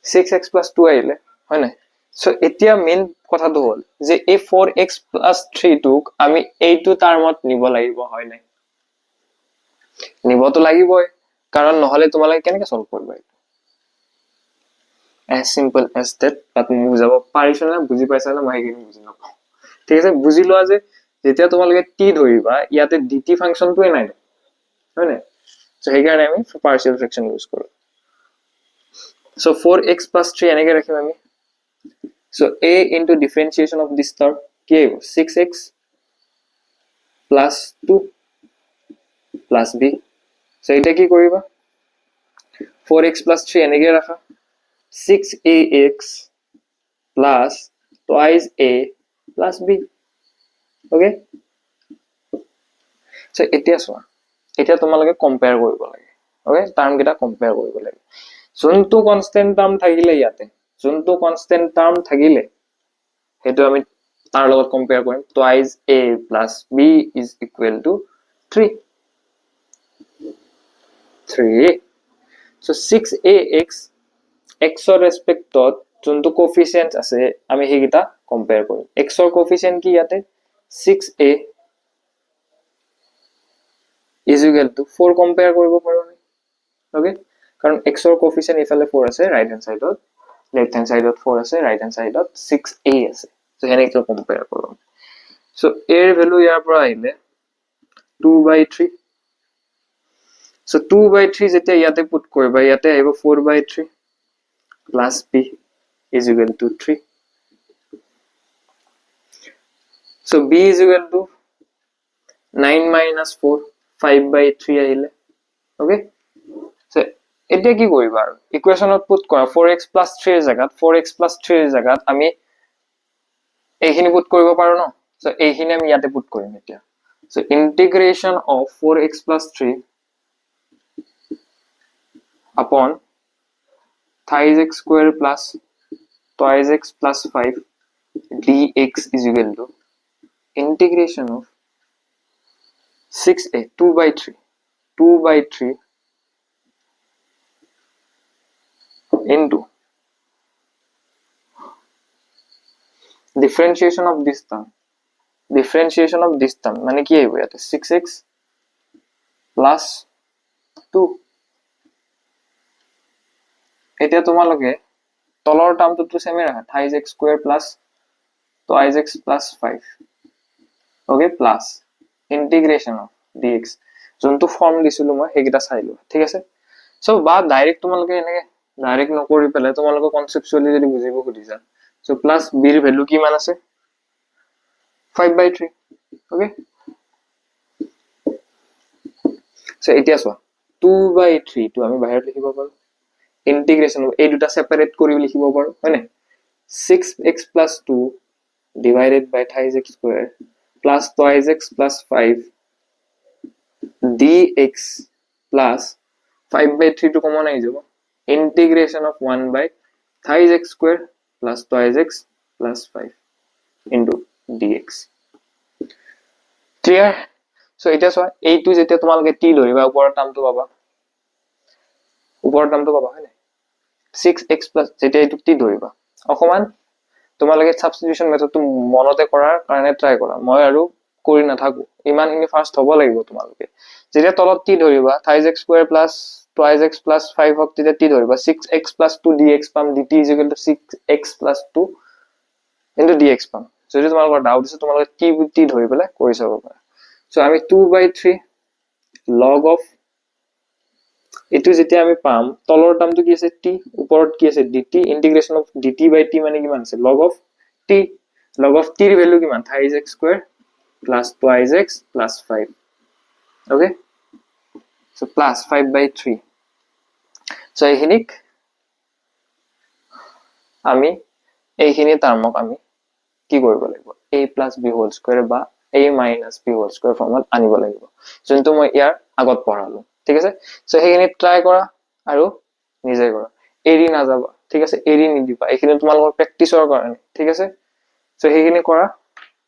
6x plus 2 আহিলে হয় নাই সো এতিয়া মেইন কথাটো হল যে এই 4x plus 3 টুক আমি এইটো টার্মত নিব লাগিব হয় নাই নিবতো লাগিবই কাৰণ নহলে তোমালোকে কেনেকৈ সলভ কৰিবা as simple as that but বুজাব পাৰিছ না বুজি পাইছা না মই কি বুজি নাপাওঁ ঠিক আছে বুজি লোৱা যে যেতিয়া তোমালোকে t ধৰিবা ইয়াতে dt ফাংচনটোৱে নাই হয় নাই সো সেইকাৰণে আমি পাৰ্শিয়াল ফ্ৰেকশন ইউজ কৰো সো 4x plus 3 এনেকৈ ৰাখিম আমি so a into differentiation of this term কি আহিব 6x plus 2 plus b so এটা কি কৰিবা 4x plus 3 এনেকৈ ৰাখা 6ax plus twice a plus b okay so এতিয়া চোৱা এতিয়া তোমালোকে কম্পেয়াৰ কৰিব লাগে okay টাৰ্ম কেটা কম্পেয়াৰ কৰিব লাগে যোনটো কনস্ট্যান্ট টাৰ্ম থাকিলে ইয়াতে যোনটো কনস্ট্যান্ট টাৰ্ম থাকিলে হেতু আমি তাৰ লগত কম্পেয়াৰ কৰিম twice a plus b is equal to 3 so 6ax x or ৰেসপেক্টত যোনটো কোএফিচিয়েন্ট আছে আমি হেগিটা কম্পেয়াৰ কৰিম x or কোএফিচিয়েন্ট কি ইয়াতে 6a is equal to 4 compare কৰিব পাৰো আমি ওকে কাৰণ x or কোএফিচিয়েন্ট ইফালে 4 আছে ৰাইট হ্যান্ড সাইডত লেফট হ্যান্ড সাইডত 4 আছে ৰাইট হ্যান্ড সাইডত 6a আছে সো হেনেকে কম্পেয়াৰ কৰোঁ সো a এৰ ভ্যালু ইয়াৰ পৰা আহিলে 2/3 so 2/3 যেতিয়া ইয়াতে পুট কৰিবা ইয়াতে আহিব 4/3 plus b is equal to 3 so b is equal to 9 minus 4 5/3 আহিলে okay so এতিয়া কি কৰিবা আৰু ইকুৱেশনত পুট কৰা 4x plus 3 এৰ জায়গাত 4x plus 3 এৰ জায়গাত আমি এইখিনি পুট কৰিব পাৰো ন সো এইখিনি আমি ইয়াতে পুট কৰিম এতিয়া so integration of 4x plus 3 upon thighs x square plus twice x plus 5 dx is equal to integration of 6a 2/3 into differentiation of this term মানে কি আহিব ইয়াতে 6x plus 2 এতিয়া তোমালোকে তলৰ টাৰ্মটো সেমে ৰাখা thighs x square plus twice x plus 5 okay plus integration of dx যোনটো form দিছিলো মই হেগিটা চাইলো ঠিক আছে সো বা ডাইরেক্ট তোমালোকে এনেকে ডাইরেক্ট নকৰি পেলে তোমালোকে কনসেপচুয়ালি যদি বুজিব খুদিছা সো প্লাস b এৰ ভ্যালু কি মান আছে 5/3 okay সো এতিয়া চোৱা 2/3 টো আমি বাহিৰত লিখিব পাৰো integration of এই দুটা সেপাৰেট কৰি লিখিব পাৰো হয় না 6x plus 2 divided by thighs x square plus twice x plus 5 dx plus 5/3 to common আহি যাব integration of 1 by thighs x square plus twice x plus 5 into dx clear so এটা সো এইটো যেতে তোমালকে t ধৰিবা ওপৰৰ টাৰ্মটো পাবা ওপৰৰ টাৰ্মটো পাবা হয় না 6x plus যেতে এইটো t ধৰিবা অকমান তোমালকে সাবস্টিটিউশন মেথডটো মনতে কৰাৰ কাৰণে ট্ৰাই কৰা মই আৰু কৰি নাথাকো ইমানখিনি ফাৰ্স্ট হ'ব লাগিব তোমালকে যেতে তলত t ধৰিবা thighs x square plus twice x plus 5 হক তেতে t ধৰিবা 6x plus 2 dx পাম dt is equal to 6x plus 2 into dx পাম যদি তোমালোকৰ ডাউট আছে তোমালোকে t ধৰি পেলাই কৰি চাব পাৰা সো আমি 2/3 log of এটু যেতিয়া আমি পাম তলৰ টাৰ্মটো কি আছে t ওপৰত কি আছে dt integration of dt by t মানে কিমান আছে log of t এর ভ্যালু কিমান thighs x square plus twice x plus 5 okay so plus 5/3 so এইখিনিক আমি এইখিনি টার্মক আমি কি কৰিব লাগিব a plus b whole square বা a minus b whole square ফর্মত আনিব লাগিব যোনটো মই ইয়াৰ আগত পঢ়ালো ঠিক আছে সো সেইখিনি ট্ৰাই কৰা আৰু নিজে কৰা এৰি নাযাবা ঠিক আছে এৰি নিদিবা এইখিনি তোমালোকৰ প্ৰেক্টিছৰ কাৰণে ঠিক আছে সো সেইখিনি কৰা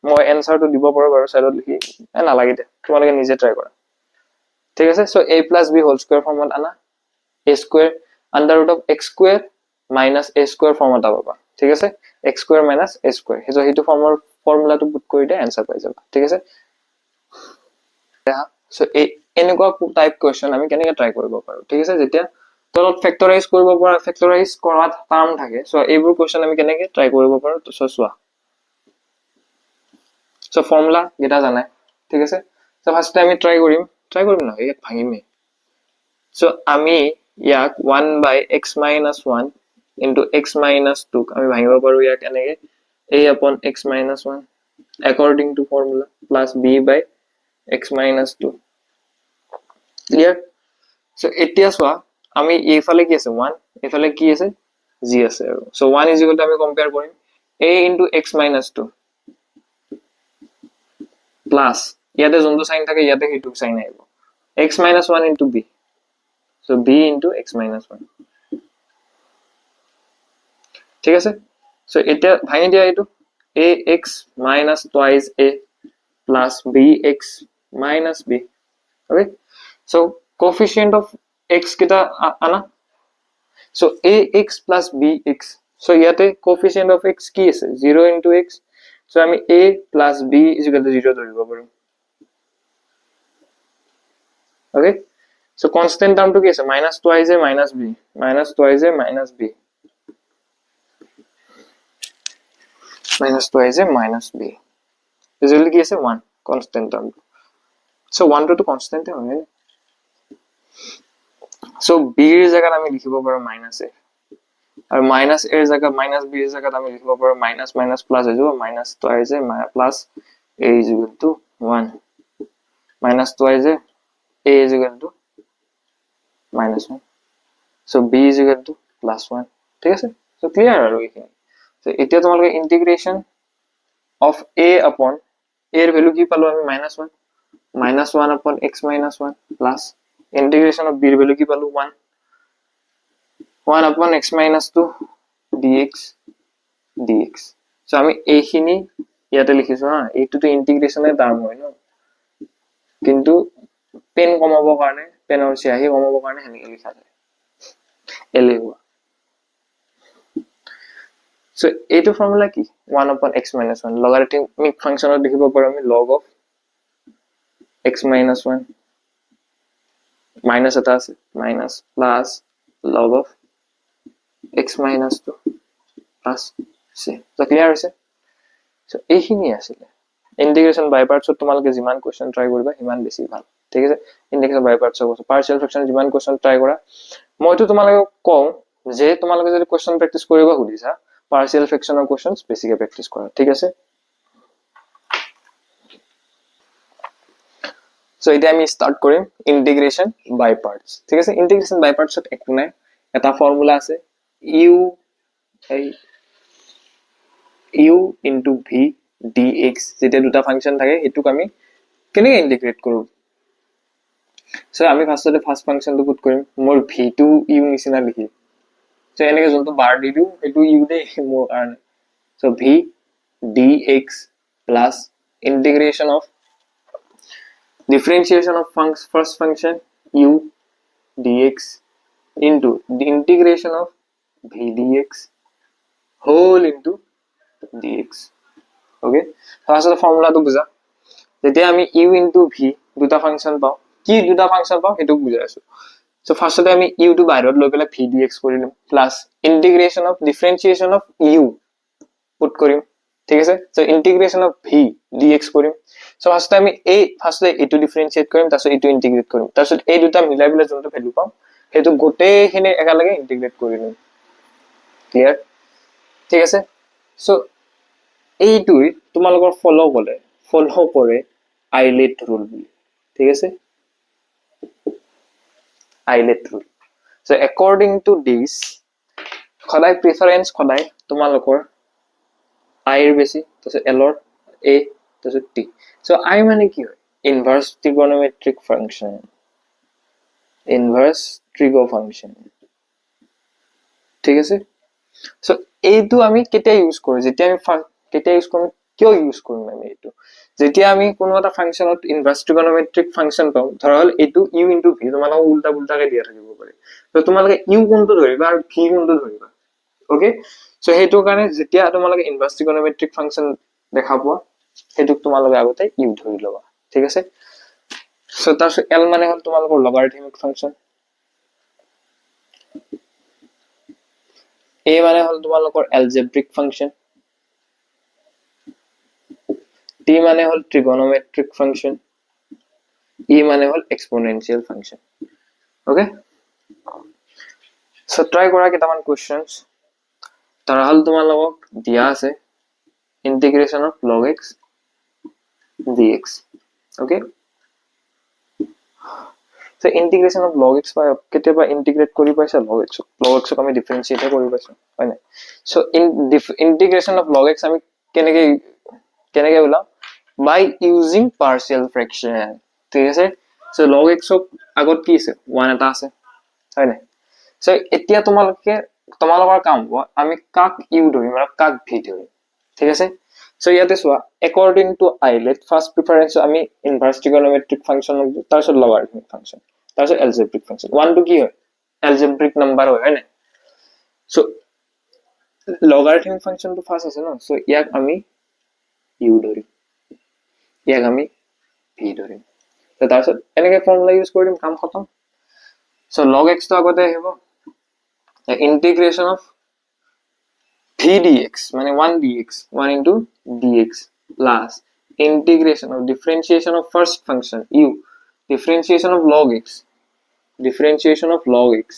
মই এনসাৰটো দিব পাৰো বাৰু সাইডত লিখি নালাগে দে তোমালোকে নিজে ট্ৰাই কৰা ঠিক আছে so a plus b whole square ফৰ্মত আনা a square under root of x square minus a square ফৰ্মত পাবা ঠিক আছে x square minus a square সেইটো ফৰ্মৰ ফৰ্মুলাটো পুট কৰি দে এনসাৰ পাই যাবা ঠিক আছে সো এনেকুৱা টাইপ কোৱেশ্চন আমি কেনেকৈ ট্ৰাই কৰিব পাৰো ঠিক আছে যেতিয়া তলত ফেক্টৰাইজ কৰিব পৰা ফেক্টৰাইজ কৰাত টাৰ্ম থাকে সো এইবোৰ কোৱেশ্চন আমি কেনেকৈ ট্ৰাই কৰিব পাৰো তো চোৱা সো ফৰ্মুলা গেটা জানাই ঠিক আছে সো ফাৰ্স্টে আমি ট্ৰাই কৰিম নহয় ইয়াক ভাঙিমে সো আমি ইয়াক 1 by x minus 1 into x minus 2 আমি ভাঙিব পাৰো ইয়াক এনেকৈ a upon x minus 1 according to formula plus b by x minus 2 clear so এতিয়া চোৱা আমি এইফালে কি আছে 1 এইফালে কি আছে g আছে আৰু so 1 is equal to আমি কম্পেয়াৰ কৰিম a into x minus 2 plus ইয়াতে যোনটো সাইন থাকে ইয়াতে হেতু সাইন আহিব x minus 1 into b so b into x minus 1 ঠিক আছে so এটা ভাঙি দিয়া এটো ax minus twice a plus bx minus b okay so coefficient of x kita ana so ax plus bx so yate coefficient of x ki ase 0 into x so ami a plus b is equal to 0 dhoribo paru okay so constant term to ki ase minus twice a minus b minus twice a minus b minus twice a minus b is equal to ki ase 1 constant term so 1 to constant hai hoye so b এর জায়গাত আমি লিখিব পাৰো minus a R minus a এৰ জায়গা minus b এৰ জায়গাত আমি লিখিব পাৰো minus minus plus হৈ যাব minus twice a plus a is equal to 1 minus twice a is equal to minus 1 so b is equal to plus 1 ঠিক আছে so clear আৰু এইখিনি so এতিয়া তোমালোকে ইন্টিগ্ৰেশন of a upon a এর value কি পালো আমি minus 1 upon x minus 1 plus integration of b এর ভ্যালু কি পালো 1 upon x minus 2 dx so আমি এইখিনি ইয়াতে লিখিছো হা এইটো ইন্টিগ্ৰেশনেৰ টাৰ্ম হয় ন কিন্তু পেন কমাবৰ কাৰণে পেনৰ চিয়াহী কমাবৰ কাৰণে হেনেকে লিখা যায় এলেহুৱা so এইটো ফৰ্মুলা কি 1 upon x minus 1 logarithmic ফাংশনত লিখিব পাৰো আমি log of x minus 1 minus এটা আছে minus plus log of x minus 2 plus c so clear হৈছে so এইখিনি আছিল integration by parts তোমালোকে যিমান কোৱেশ্চন ট্ৰাই কৰিবা হিমান বেছি ভাল ঠিক আছে integration by parts partial fraction যিমান কোৱেশ্চন ট্ৰাই কৰা মইতো তোমালোকে কওঁ যে তোমালোকে যদি কোৱেশ্চন প্ৰেক্টিস কৰিব খুজিছা partial fraction of questions বেছিকে প্ৰেক্টিস কৰা ঠিক আছে so এটা আমি স্টাৰ্ট কৰিম integration by parts ঠিক আছে integration by parts ত একো নাই এটা ফৰ্মুলা আছে u into v dx যেটা দুটা ফাংশন থাকে এটুক আমি কেনে ইন্টিগ্রেট কৰো so আমি ফাৰ্স্ট ফাংশনটো পুট কৰিম মোৰ v টো u নিচিনা লিখি so এনেকে যোনটো বাৰ দি দিও এটো u দে মোৰ কাৰণে so v dx plus integration of differentiation of first function u dx into the integration of v dx whole into dx okay first ফর্মুলাটো বুজা যেতিয়া আমি u into v দুটা ফাংশন পাও কি দুটা ফাংশন পাও হেতু বুজাই আছো so ফার্স্টতে আমি u টু বাইৰত লৈ পেলাই v dx কৰিম plus integration of differentiation of u put কৰিম ঠিক আছে so integration of v dx কৰিম so ফাৰ্স্টতে আমি ফাৰ্স্টতে এটো ডিফাৰেন্সিয়েট কৰিম তাৰছত এটো ইন্টিগ্ৰেট কৰিম তাৰছত এই দুটা মিলাই পেলাই যোনটো ভ্যালু পাম হেতু গোটেইখিনি একেলগে ইন্টিগ্রেট কৰি লম ক্লিয়াৰ ঠিক আছে so এইটোই তোমালোকৰ ফলো কৰে আইলেট ৰুল বুলি ঠিক আছে ILATE rule so according to this খদাই প্ৰেফাৰেন্স খদাই তোমালোকৰ i এর বেশি তাছত l এর a তাছত t so i মানে কি হয় inverse trigonometric function inverse trigo function ঠিক আছে সো এইটো আমি কেতিয়া ইউজ কৰো যেতিয়া আমি কেতিয়া ইউজ কৰিম কিয় ইউজ কৰিম আমি এইটো যেতিয়া আমি কোনো এটা ফাংশনত ইনভাৰ্স ট্ৰিগোনোমেট্ৰিক ফাংশন পাওঁ ধৰা হল এইটো ইউ ইনটু ভি তোমালোকক উল্টা পুল্টাকে দিয়া থাকিব পাৰে তো তোমালোকে ইউ কোনটো ধৰিবা আৰু ভি কোনটো ধৰিবা ওকে সো সেইটো কাৰণে যেতিয়া তোমালোকে ইনভাৰ্স ট্ৰিগোনোমেট্ৰিক ফাংশন দেখা পোৱা সেইটোক তোমালোকে আগতে ইউ ধৰি লবা ঠিক আছে সো তাৰপিছত এল মানে হল তোমালোকৰ লগাৰিথমিক ফাংশন A মানে হল তোমালোকৰ algebraic function T মানে হল trigonometric function E মানে হল exponential function okay so try কৰা কেইটামান questions তাৰ হল তোমালোকক দিয়া আছে integration of log x dx okay so integration of log x by কেতিয়াবা integrate কৰি পাইছা log x ক আমি differentiate কৰি পাইছো হয় না so in integration of log x আমি কেনেকে ওলাও by using partial fraction ঠিক আছে so log x ক আগত কি আছে 1 এটা আছে হয় না so এতিয়া তোমালোকৰ কাম হ'ব আমি কাক u ধৰিম আৰু কাক v ধৰিম ঠিক আছে so ইয়াতে চোৱা according to I let first preference আমি inverse trigonometric function তাৰপিছত logarithmic function তাৰপিছত algebraic function 1 to কি হয় algebraic number হয় না so logarithmic function to first আছে ন so ইয়াক আমি u ধৰিম ইয়াক আমি v ধৰিম তো তাৰপিছত এনেকে ফৰ্মুলা ইউজ কৰিম কাম খতম so log x তো আগতে আহিব integration of v dx মানে 1 dx 1 into dx plus integration of differentiation of first function u differentiation of log x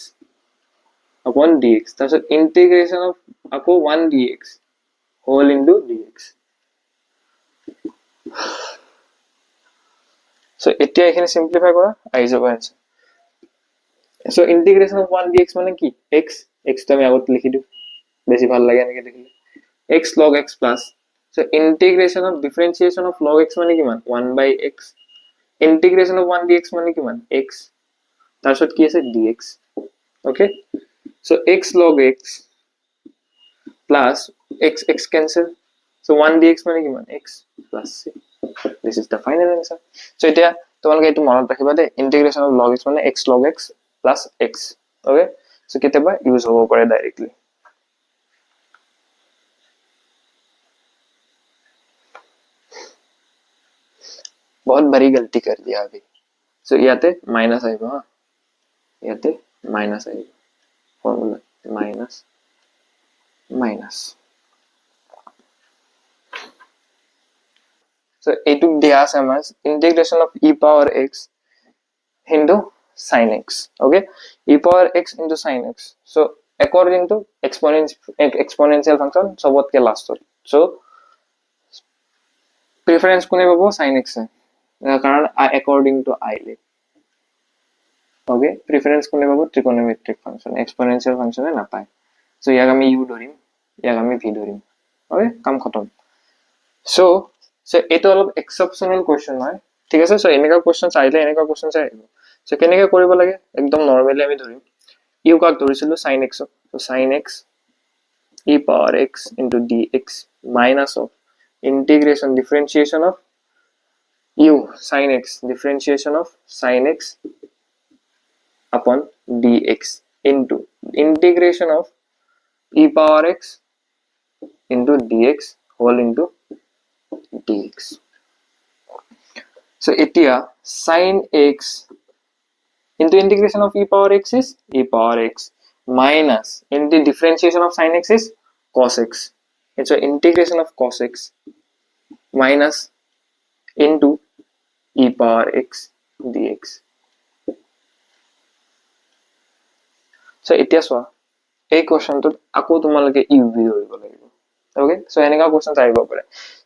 upon dx তাৰপিছত integration of আকৌ 1 dx whole into dx so এতিয়া এখানে simplify কৰা আহি যাব answer so integration of 1 dx মানে কি x তো আমি আগত লিখি দিও বেশি ভাল লাগে এনেকে লিখিলে x log x plus so integration of differentiation of log x মানে কিমান 1 by x integration of 1 dx মানে কিমান x তাৰপিছত কি আছে dx okay so x log x plus x cancel so 1 dx মানে কিমান x plus c this is the final answer so এতিয়া তোমালোকে এটো মনত ৰাখিবা দে integration of log x মানে x log x plus x okay so কেতিয়াবা use হ'ব পাৰে ডাইৰেক্টলি बहुत बड़ी गलती कर दिया अभी सो याते माइनस आएगा हां याते माइनस आएगा formula minus so etu dia ase amar integration of e power x into sin x okay e power x into sin x so according to exponential function sobot ke last so preference kone pabo sin x কারণ according to I let okay preference কোনে পাবো trigonometric function exponential function এ না পায় so ইয়াক আমি u ধৰিম ইয়াক আমি v ধৰিম okay কাম খতম so এটো অলপ exceptional question হয় ঠিক আছে so এনেকা question চাইলে এনেকা question চাইব so কেনেকে কৰিব লাগে একদম নৰমালি আমি ধৰিম u কাক ধৰিছিলো sin x so sin x e power x into dx minus of integration differentiation of u sin x differentiation of sin x upon dx into integration of e power x into dx whole into dx so etia sin x into integration of e power x is e power x minus into differentiation of sin x is cos x it's so integration of cos x minus into e power x dx so এতিয়া চোৱা এই কোৱেশ্চনটো আকৌ তোমালোকে U V ধৰিব লাগিব okay so এনেকা question আহিব পাৰে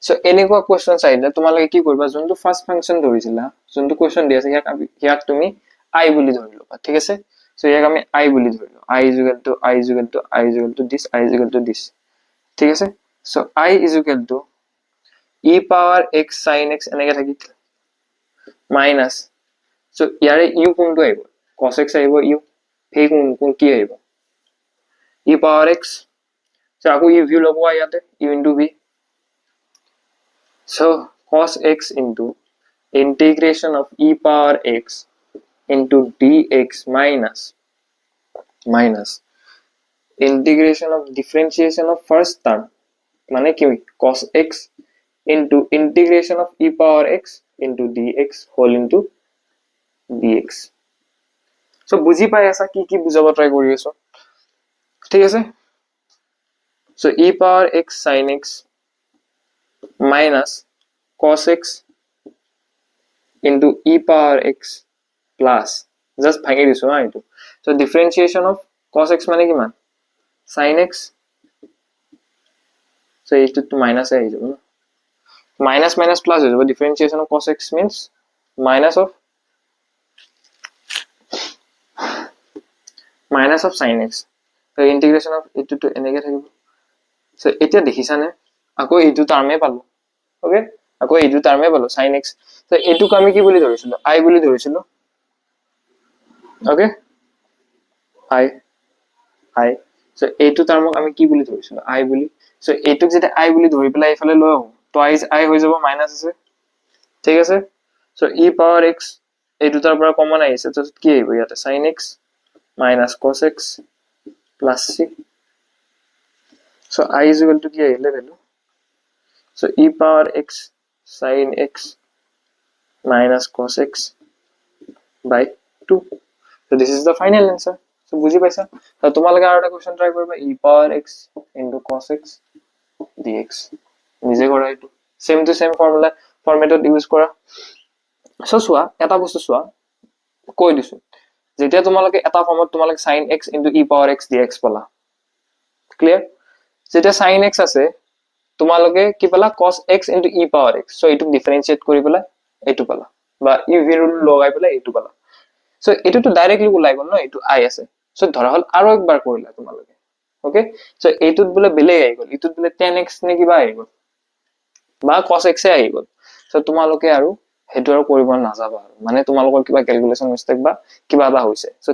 সো এনেকুৱা কোৱেশ্চন আহিলে তোমালোকে কি কৰিবা যোনটো ফাৰ্স্ট ফাংচন ধৰিছিলা যোনটো কোৱেশ্চন দি আছে ইয়াক তুমি আই বুলি ধৰি লবা ঠিক আছে সো ইয়াক আমি আই বুলি ধৰিলো i is equal to this ঠিক আছে so i is equal to e power x sin x এনেকে থাকি minus so ইয়াৰে u কোনটো আহিব cos x আহিব u সেই কোন কি আহিব e power x so আকৌ u view লগোৱা ইয়াতে u into v so cos x into integration of e power x into dx minus integration of differentiation of first term মানে কি cos x into integration of e power x into dx whole into dx so বুজি পাই আছা কি বুজাব try কৰি আছো ঠিক আছে so e power x sin x minus cos x into e power x plus just ভাঙি দিছো না এটো so differentiation of cos x মানে কিমান sin x so এটো তো মাইনাস আহি যাব না minus minus plus is differentiation of cos x means minus of sin x so integration of it to এনেকে থাকিব so এতিয়া দেখিছানে আকৌ এইটো টার্মে পালো ওকে আকৌ এইটো টার্মে পালো sin x so এটুক আমি কি বুলি ধৰিছিলো i বুলি ধৰিছিলো ওকে i so এইটো টাৰ্মক আমি কি বুলি ধৰিছিলো i বুলি so এইটুক যেটা i বুলি ধৰি পেলাই ইফালে লৈ আহো twice i হৈ যাব মাইনাস আছে ঠিক আছে so e power x এই দুটাৰ পৰা কমন আহিছে তো কি আহিব ইয়াতে sin x minus cos x plus c so I is equal to কি আহিলে value so e power x sin x minus cos x by 2 so this is the final answer so বুজি পাইছা তো তোমালোকে আৰু এটা কোৱেশ্চন ট্ৰাই কৰিবা e power x into cos x dx নিজে কৰা এইটো সেম টু সেম ফৰ্মুলা ফৰমেটত ইউজ কৰা so চোৱা এটা বস্তু চোৱা কৈ দিছো যেতিয়া তোমালোকে এটা ফৰ্মত তোমালোকে sin x into e power x dx পালা ক্লিয়াৰ যেটা sin x আছে তোমালোকে কি পালা cos x into e power x so এটু ডিফারেন্সিয়েট কৰি পেলা এটু পালা বা e ভ্যালু লগাই পেলা এটু পালা so এটু তো ডাইরেক্টলি ওলাই গল ন এটু i আছে so ধৰা হল আৰু একবাৰ কৰিলা তোমালোকে ওকে so এটুত বলে বেলেগ আহি গল এটুত বলে 10x নে কিবা আহি গল বা cos x এ আহি গল so তোমালোকে আৰু হেতু আৰু কৰিব নাযাবা মানে তোমালোকৰ কিবা ক্যালকুলেশন মিস্টেক বা কিবা এটা হৈছে so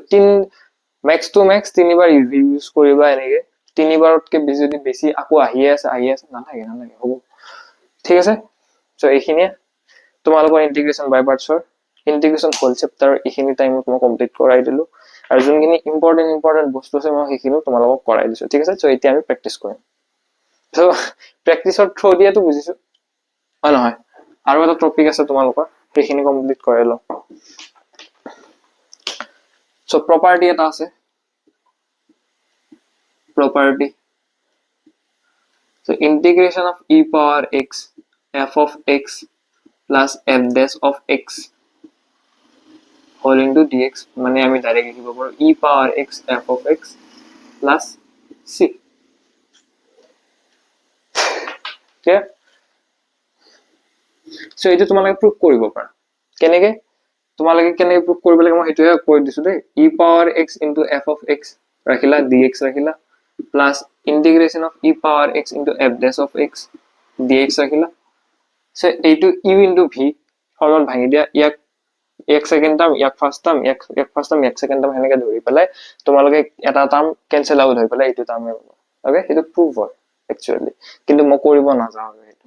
max to max তিনিবাৰ ইউজ কৰিবা এনেকে তিনিবাৰতকে যদি বেছি আকৌ আহি আছে নালাগে হ'ব ঠিক আছে সো এইখিনিয়ে তোমালোকৰ ইন্টিগ্ৰেশন বাই পাৰ্টছৰ ইন্টিগ্ৰেশন হোল চেপ্টাৰ এইখিনি টাইমত মই কমপ্লিট কৰাই দিলো আৰু যোনখিনি ইম্পৰ্টেন্ট বস্তু আছে মই সেইখিনি তোমালোকক কৰাই দিছো ঠিক আছে সো এতিয়া আমি প্ৰেক্টিস কৰিম সো প্ৰেক্টিসৰ থ্ৰু দিয়াটো বুজিছো নহয় আৰু এটা টপিক আছে তোমালোকৰ সেইখিনি কমপ্লিট কৰাই লও সো প্ৰপাৰ্টি এটা আছে property so integration of e power x f of x plus f dash of x whole into dx মানে আমি ডাইরেক্ট লিখিব পাৰো e power x f of x plus c ঠিক so এইটো তোমালোকে প্রুফ কৰিব পাৰা কেনেকে তোমালোকে কেনেকে প্ৰুফ কৰিব লাগে মই হেতুহে কৈ দিছো দে e power x into f of x ৰাখিলা dx ৰাখিলা plus integration of e power x into f dash of x dx ৰাখিলা so এইটো u into v ফৰ্মত ভাঙি দিয়া ইয়াক এক সেকেন্ড টাৰ্ম ইয়াক ফাৰ্স্ট টাৰ্ম এক ফাৰ্স্ট টাৰ্ম এক সেকেন্ড টাৰ্ম হেনেকে ধৰি পেলাই তোমালোকে এটা টাৰ্ম ক্যান্সেল আউট হৈ পেলাই এইটো টাৰ্মে হ'ব ওকে এইটো প্ৰুফ হয় একচুয়ালি কিন্তু মই কৰিব নাযাও এইটো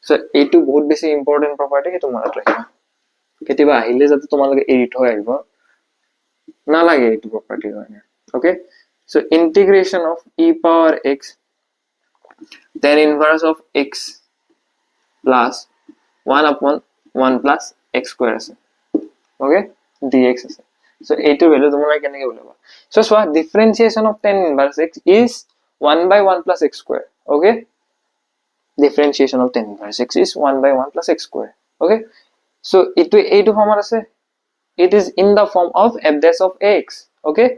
so এইটো বহুত বেছি ইম্পৰ্টেন্ট প্ৰপাৰ্টি সেইটো মনত ৰাখিবা কেতিয়াবা আহিলে যাতে তোমালোকে এডিট হৈ আহিব নালাগে এইটো প্ৰপাৰ্টি হয় okay so integration of e power x tan inverse of x plus 1 upon 1 plus x square আছে okay dx আছে so এইটো ভ্যালু তোমালোকে কেনেকে উলাবা so so differentiation of tan inverse x is 1 by 1 plus x square okay differentiation of tan inverse x is 1 by 1 plus x square okay so এইটো ফৰ্মত আছে it is in the form of f dash of x okay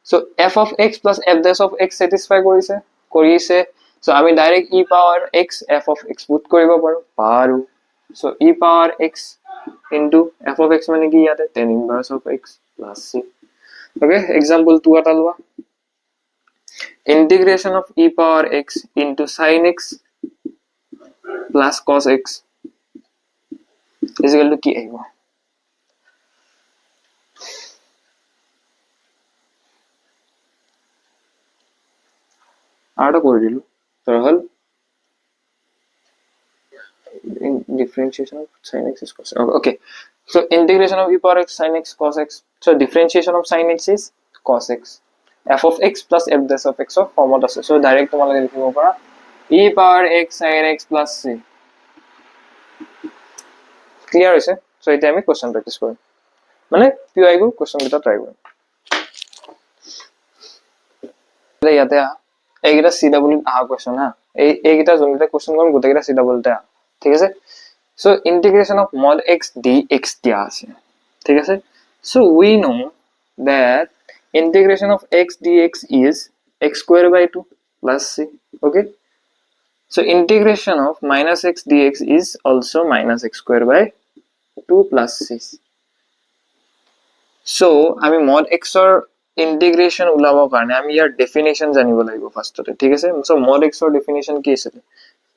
so f of x plus f dash of x satisfy কৰিছে so আমি direct e power x f of x put কৰিব পাৰো so e power x into f of x মানে কি ইয়াতে tan inverse of x plus c okay example 2 এটা লোৱা integration of e power x into sin x plus cos x is equal to কি আহিব আরটা করে দিলো ধরা হল differentiation of sin x is cos x. Okay, so integration of e power x sin x cos x. So differentiation of sin x is cos x. F of x plus f dash of x of format আছে. So direct তোমালোকে লিখিব পাৰা e power x sin x plus c. Clear হৈছে? So এতিয়া আমি question practice কৰিম. মানে PY গো question কেইটা ট্ৰাই কৰিম. ইয়াতে এইকেইটা চি ডাবল আহা question হা. এইকেইটা যোনকেইটা question কৰিম গোটেইকেইটা চি ডাবলতে আহা. ঠিক আছে? So integration of mod x dx দিয়া আছে. ঠিক আছে? So we know that integration of x dx is x square by 2 plus c. Okay? So integration of minus x dx is also minus x square by 2 plus c. So আমি mod x or integration ওলাব কাৰণে আমি ইয়াৰ definition জানিব লাগিব ফাৰ্ষ্টতে ঠিক আছে so mod x or definition কি আছিল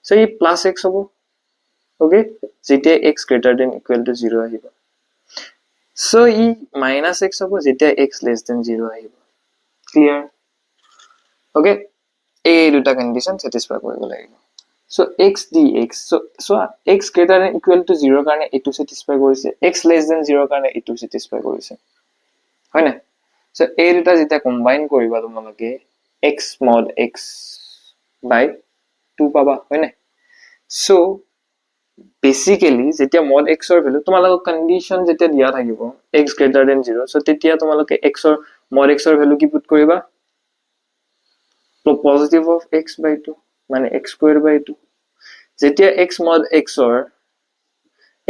so ই plus x হ'ব okay যেতিয়া x greater than equal to 0 আহিব so ই minus x হ'ব যেতিয়া x less than 0 আহিব clear okay এই দুটা কন্ডিশন satisfy কৰিব লাগিব so x dx so x greater than equal to 0 কাৰণে এটো satisfy কৰিছে x less than 0 কাৰণে এটো satisfy কৰিছে হয় না so এই দুটা যেতিয়া কম্বাইন কৰিবা তোমালোকে x mod x by 2 পাবা হয় না so basically যেতিয়া mod x ৰ ভ্যালু তোমালোকৰ কন্ডিশন যেতিয়া দিয়া থাকিব x greater than 0 so তেতিয়া তোমালোকে x ৰ mod x ৰ ভ্যালু কি পুট কৰিবা positive of x by 2 মানে x square by 2 যেতিয়া x mod x ৰ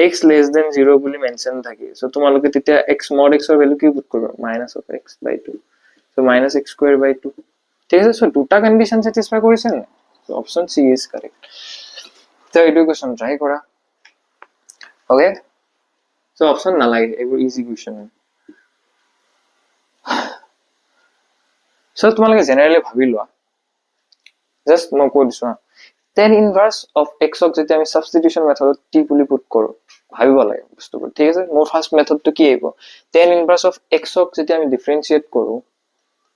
x less than 0 বুলি মেনশন থাকে so তোমালোকে তেতিয়া x mod x ৰ ভ্যালু কি পুট কৰিবা minus of x by 2 so minus x square by 2 ঠিক আছে so দুটা কন্ডিশন satisfy কৰিছে না so option c is correct so এইটো কোৱেশ্চন ট্ৰাই কৰা okay so option নালাগে এইবোৰ ইজি কোৱেশ্চন so তোমালোকে জেনাৰেলি ভাবি লোৱা জাস্ট মই কৈ দিছো tan inverse of x ক যেতিয়া আমি সাবস্টিটিউশন মেথডত t বুলি পুট কৰো ভাবিব লাগে বস্তুবোৰ ঠিক আছে মোৰ ফার্স্ট মেথডটো কি আহিব tan inverse of x ক যেতিয়া আমি ডিফাৰেন্সিয়েট কৰো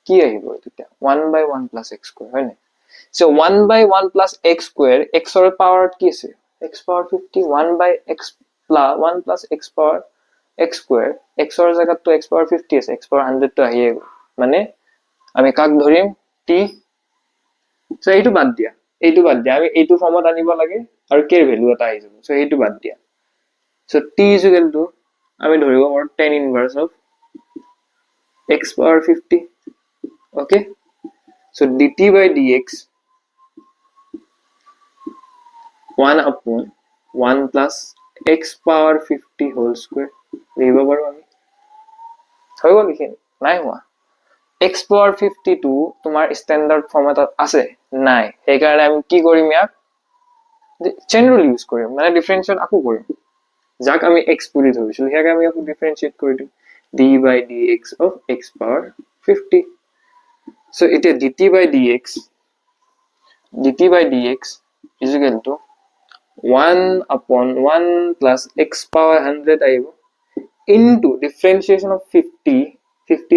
কি আহিব তেতিয়া 1/1 plus x square হয় না so 1/1 plus x square x ৰ পাৱাৰ কি আছে x power 50 1 by x plus 1 plus x power x square x ৰ জায়গাত তো x power 50 আছে x power 100 তো আহিয়ে গ'ল মানে আমি কাক ধৰিম t so এইটো বাদ দিয়া আমি এইটো ফৰ্মত আনিব লাগে আৰু k ৰ ভ্যালু এটা আহি যাব so এইটো বাদ দিয়া so t is equal to আমি ধৰিব পাৰো tan inverse of x power 50 okay so dt by dx 1 upon 1 plus x power 50 whole square লিখিব পাৰো আমি হৈ গ'ল লিখিম নাই হোৱা x power 52 তোমাৰ স্ট্যান্ডাৰ্ড ফৰ্মেটত আছে নাই এই কাৰণে আমি কি কৰিম ইয়াক জেনাৰেল ইউজ কৰিম মানে ডিফাৰেন্সিয়েট আকো কৰিম যাক আমি x বুলি ধৰিছো ইয়াক আমি আকো ডিফাৰেন্সিয়েট কৰি দিম d by dx of x power 50 so it is dt by dx is equal to 1 upon 1 plus x power 100 আহিব into differentiation of 50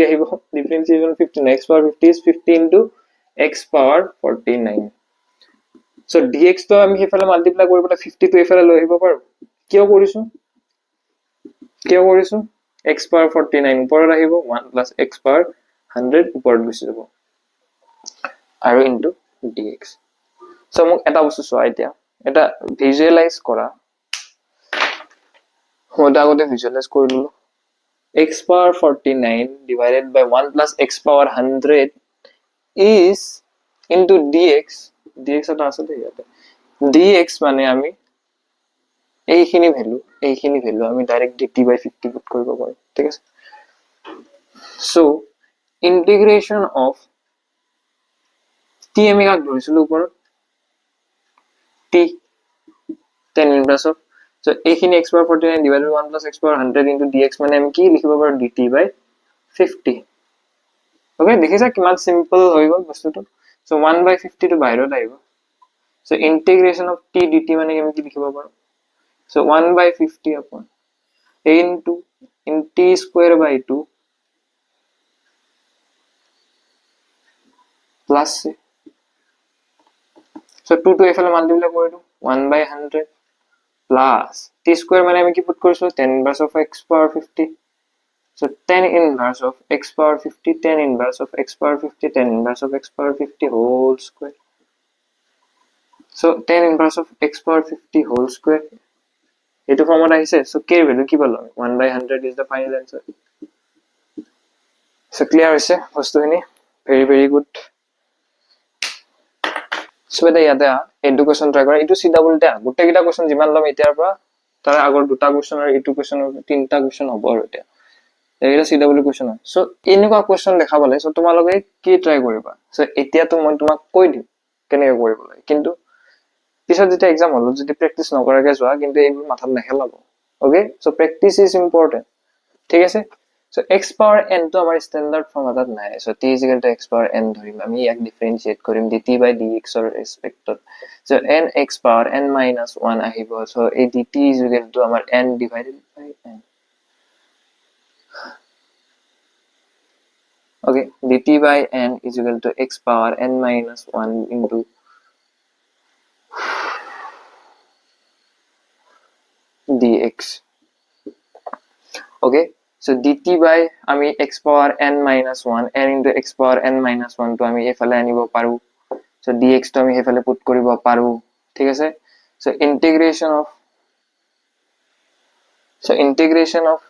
আহিব differentiation of 50 x power 50 is 50 into x power 49 so dx তো আমি হেফালে multiply কৰি পেলাই 50 তো এফালে লৈ আহিব পাৰো কিয় কৰিছো x power 49 ওপৰত আহিব 1 plus x power 100 ওপৰত গুছি যাব আৰু into dx so মোক এটা বস্তু চোৱা এতিয়া এটা ভিজুৱেলাইজ কৰা হোটা আগতে ভিজুৱেলাইজ কৰি ললো x power 49 divided by 1 plus x power 100 is into dx এটা আছে তো ইয়াতে dx মানে আমি এইখিনি ভ্যালু আমি ডাইরেক্ট dt by 50 পুট কৰিব পাৰো ঠিক আছে so integration of t আমি কাক ধৰিছিলো ওপৰত t tan inverse of so এইখিনি x power 49 divided by 1 plus x power 100 into dx মানে আমি কি লিখিব পাৰো dt by 50 okay দেখিছা কিমান সিম্পল হৈ গল বস্তুটো so 1 by 50 to বাহিৰত আহিব so integration of t dt মানে আমি কি লিখিব পাৰো so 1 by 50 upon a into in t square by 2 plus c So 2 to এইফালে মাল্টিপ্লাই কৰি দিওঁ 1/100 প্লাছ t স্কয়াৰ মানে আমি কি পুট কৰিছো tan inverse of x power 50 so tan inverse of x power 50 tan inverse of x power 50 tan inverse of x power 50 whole square so tan inverse of x power 50 whole square এইটো ফৰ্মত আহিছে so k value কি পালো 1/100 is the final answer so clear হৈছে বস্তুখিনি very good so এটা ইয়াতে এইটো কোৱেশ্চন ট্ৰাই কৰা এইটো সিধা উল্টা গোটেইটা কোৱেশ্চন যিমান লম এতিয়াৰ পৰা তাৰ আগৰ দুটা কোৱেশ্চন আৰু এইটো কোৱেশ্চনৰ তিনটা কোৱেশ্চন হ'ব আৰু এতিয়া এইটা সিধা বুলি কোৱেশ্চন হয় সো এনেকুৱা কোৱেশ্চন দেখা পালে সো তোমালোকে কি ট্ৰাই কৰিবা সো এতিয়া তো মই তোমাক কৈ দিম কেনেকৈ কৰিব লাগে কিন্তু পিছত যেতিয়া এক্সাম হল যদি প্ৰেক্টিস নকৰাকে যোৱা কিন্তু এইবোৰ মাথাত নেখেলাব okay so practice is important ঠিক আছে so x power n to our standard form adat nai so t is equal to x power n dharim ami yak differentiate korim dt by dx or respect so n x power n minus 1 ahibo so a dt is equal to our n divided by n okay dt by n is equal to x power n minus 1 into dx okay so dt by ami x power n minus 1 n into x power n minus 1 to ami efale anibo paru so dx to ami efale put koribo paru thik ase so integration of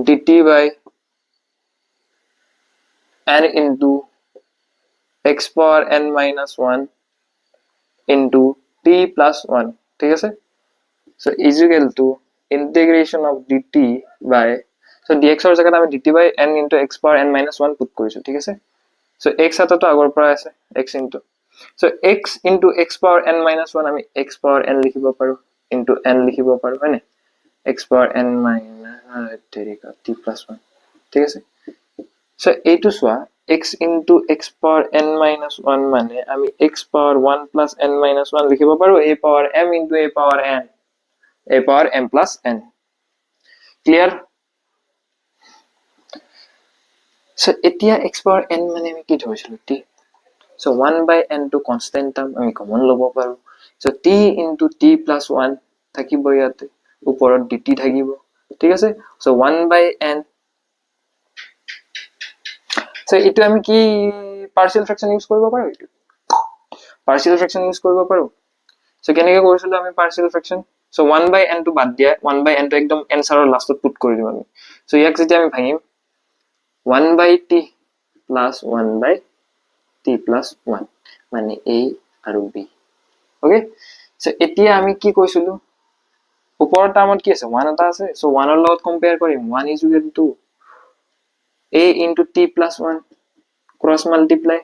dt by n into x power n minus 1 into t plus 1 thik ase so is equal to integration of dt by so dx or jagah ami dt by n into x power n minus 1 put korisu thik ase so x ata to agor pora ase x into so x into x power n minus 1 ami x power n likhibo paru into n likhibo paru hoine x power n minus t plus 1 thik ase so a2 swa x into x power n minus 1 mane ami x power 1 plus n minus 1 likhibo paru a power m into a power m plus n clear so etia x power n mane ami ki dhorichilu t so 1 by n to constant term ami common lobo paru so t into t plus 1 thakibo yate uporot dt thakibo thik ase so 1 by n so etu ami ki partial fraction use koribo paru etu partial fraction use koribo paru so keneke korisilu ami partial fraction so 1 by n to bad dia 1 by n to ekdom answer or last put kori dim ami so yak jeti ami bhangim 1 by t plus 1 by t plus 1 mane a aru b okay so etia ami ki koisilu upor termot ki ase 1 ata ase so 1 or lot compare korim 1 is equal to a into t plus 1 cross multiply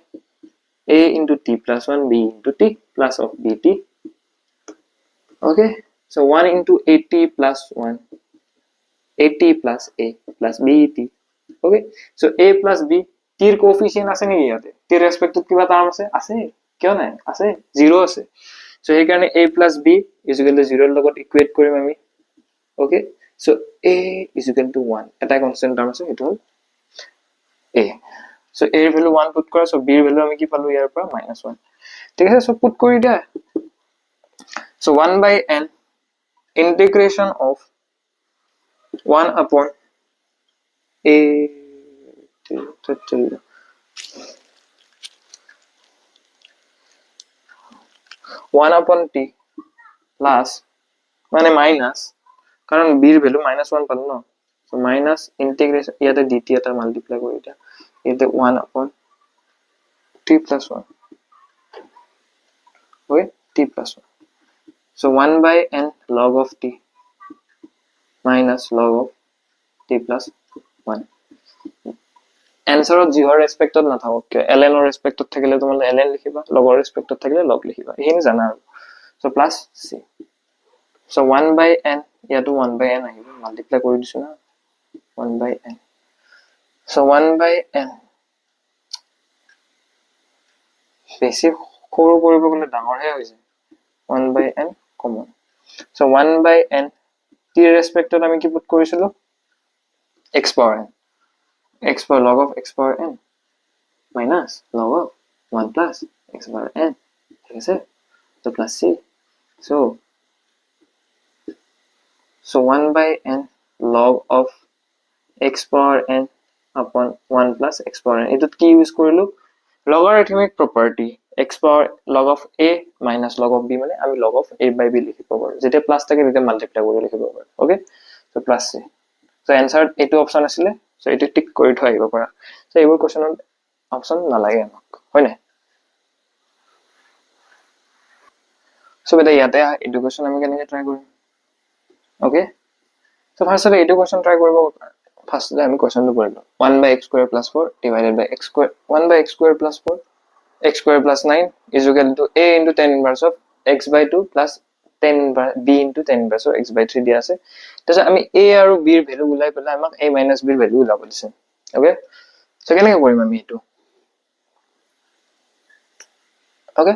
a into t plus 1 b into t plus of bt okay so 1 into 80 plus 1 80 plus a plus bt okay so a plus b tir coefficient ase ni yate tir respect to kiba term ase kyo nai ase 0 ase so he karone a plus b is equal to 0 logot equate korim ami okay so a is equal to 1 eta constant term ase eto a so a value 1 put kora so b value ami ki palu yar pa -1 thik ase so put kori dia so 1 by n integration of 1 upon a 1 upon t plus মানে minus কারণ b এর value -1 পালো না so minus integration ইয়াতে dt এটা multiply করি এটা এতে 1 upon t plus 1 okay t plus 1 so 1 by n log of t minus log of t plus 1 answer of 0 respect of na thakok ln or respect of thakile tomar ln likhiba log or respect of thakile log likhiba ehini jana so plus c so 1 by n yato 1 by n ahibo multiply kori disu na 1 by n so 1 by n বেছি সৰু কৰিব গলে ডাঙৰ হে হৈ যায় 1 by n common so 1 by n t respect of আমি কি পুট কৰিছিলো x power n x power log of x power n minus log of 1 plus x power n ঠিক আছে so plus c so 1 by n log of x power n upon 1 plus x power n এটুত কি use কৰিলো logarithmic property x power log of a minus log of b মানে আমি log of a by b লিখিব পাৰো যেতিয়া plus থাকে তেতিয়া multiply কৰি লিখিব পাৰো okay so plus c so answer এটো অপচন আছিল so এটো টিক কৰি থৈ আহিব পাৰা so এইবোৰ কোৱেশ্চনত অপচন নালাগে আমাক হয় না so বেটা ইয়াতে এডুকেশন আমি কেনেকৈ ট্রাই কৰিম ওকে so ফাৰ্স্ট এটো কোৱেশ্চন ট্ৰাই কৰিব ফাৰ্স্ট আমি কোৱেশ্চনটো কৰিলো 1 by x square plus 4 divided by x square 1 by x square plus 4 x square plus 9 is equal to a into 10 inverse of x by 2 plus 10 inverse b into 10 inverse of x by 3 দিয়া আছে তাছত আমি a আৰু b এৰ value উলাই পেলাই আমাক a minus b এৰ ভ্যালু উলাব দিছে ওকে সো কেনেকৈ কৰিম আমি এটো ওকে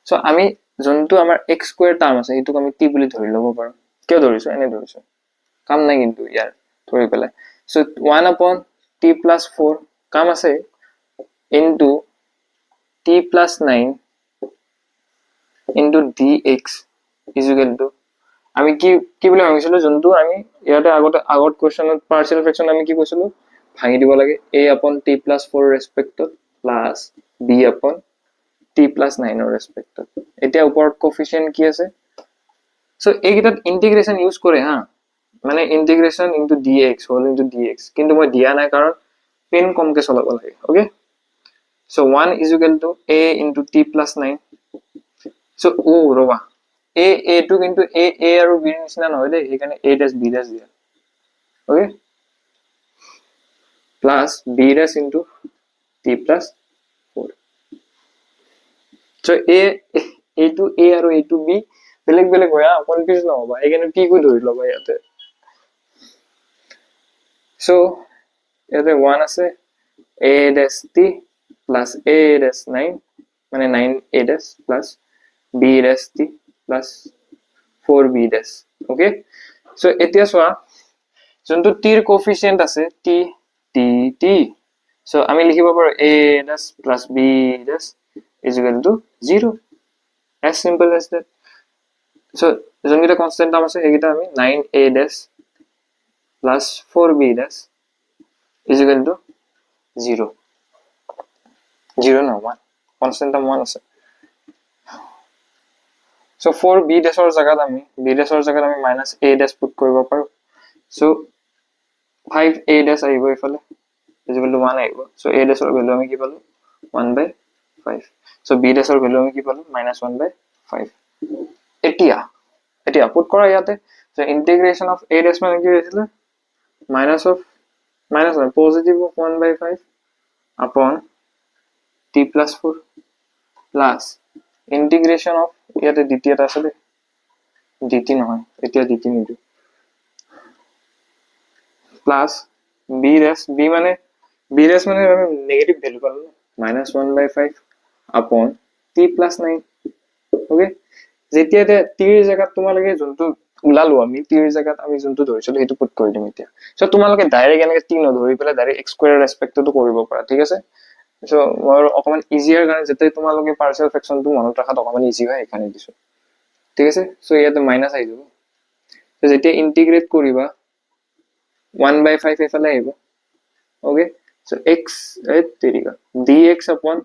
সো আমি যোনটো আমাৰ x square টাৰ্ম আছে এটো আমি t বুলি ধৰি লব পাৰো কিয় ধৰিছো এনে ধৰিছো কাম নাই কিন্তু ইয়াৰ ধৰি পেলাই সো 1 upon t plus 4 কাম আছে into t plus 9 into dx is equal to আমি কি কি বলি ভাবিছিলো যোনটো আমি ইয়াতে আগত কোৱেশ্চনত পাৰ্শিয়াল ফ্ৰেকশন আমি কি কৈছিলো ভাঙি দিব লাগে a upon t plus 4 ৰেসপেক্টত plus b upon t plus 9 ৰ ৰেসপেক্টত এতিয়া ওপৰত কোফিশিয়েন্ট কি আছে সো এইগিটাত ইন্টিগ্ৰেশন ইউজ কৰে হা মানে integration into dx whole into dx কিন্তু মই দিয়া নাই কারণ পেন কমকে চলাব লাগে okay so 1 is equal to a into t plus 9 so o রবা a to কিন্তু a আৰু b এর নিচিনা নহয় দে এখানে a dash b dash দিয়া okay plus b dash into t plus 4 so a to a আৰু a to b বেলেগ বেলেগ হয় কনফিউজ নহবা এখানে p কো ধৰি লবা ইয়াতে so ইয়াতে 1 আছে a dash t plus a dash 9 মানে 9 a dash plus b dash t plus 4 b dash okay so এতিয়া সোয়া যোনটো t এর কোফিশিয়েন্ট আছে t t t so আমি লিখিব পাৰো a dash plus b dash is equal to 0 as simple as that so যোনটা constant term আছে এইটা আমি 9 a dash plus 4 b dash is equal to 0 0 no 1 constant term 1 আছে so 4 b dash or জায়গাত আমি b dash or জায়গাত আমি minus a dash put কৰিব পাৰো so 5 a dash আহিব ইফালে is equal to 1 আহিব so a dash or value আমি কি পালো 1 by 5 so b dash or value আমি কি পালো minus 1 by 5 এতিয়া put কৰা ইয়াতে so integration of a dash মানে কি হৈছিল minus 1 positive of 1 by 5 upon t plus 4 plus integration of ইয়াতে dt এটা আছে দে dt নহয় এতিয়া dt নিদু plus b dash মানে আমি নেগেটিভ ভ্যালু পালো minus 1 by 5 upon t plus 9 okay যেতিয়া t এর জায়গাত তোমালকে যোনটো উলালো আমি t এর জায়গাত আমি যোনটো ধৰিছিলো হেতু পুট কৰি দিম এতিয়া সো তোমালকে ডাইৰেক্ট এনেকে t নধৰি পেলাই ডাইৰেক্ট x স্কয়াৰ ৰেসপেক্টটো কৰিব পাৰা ঠিক আছে সো মই অকমান ইজিয়াৰ কাৰণে যেতে তোমালকে পাৰ্শিয়াল ফ্ৰেকশনটো মনত ৰাখাত অকমান ইজি হয় এখানে দিছো ঠিক আছে সো ইয়াতে মাইনাস আই যাব সো যেতিয়া ইন্টিগ্ৰেট কৰিবা 1 by 5 এফালে আহিব ওকে সো x তেৰিকা dx upon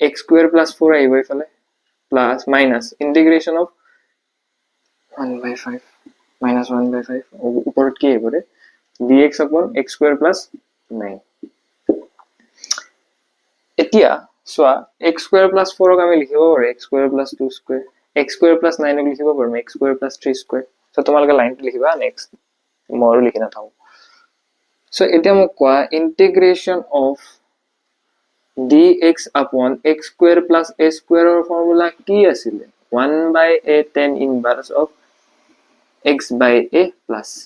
x square plus 4 আহিব এফালে plus minus integration of 1 by 5 minus 1 by 5 উপৰত কি আহিব ৰে dx upon x square plus 9 এতিয়া সোয়া x square plus 4 ক আমি লিখিব পাৰো x square plus 2 square x square plus 9 ক লিখিব পাৰো x square plus 3 square so তোমালকে লাইনটো লিখিবা নেক্সট মৰো লিখি না থাও সো এতিয়া মোক কোৱা integration of dx upon x square plus a square or formula কি আছিল 1 by a tan inverse of x by a plus c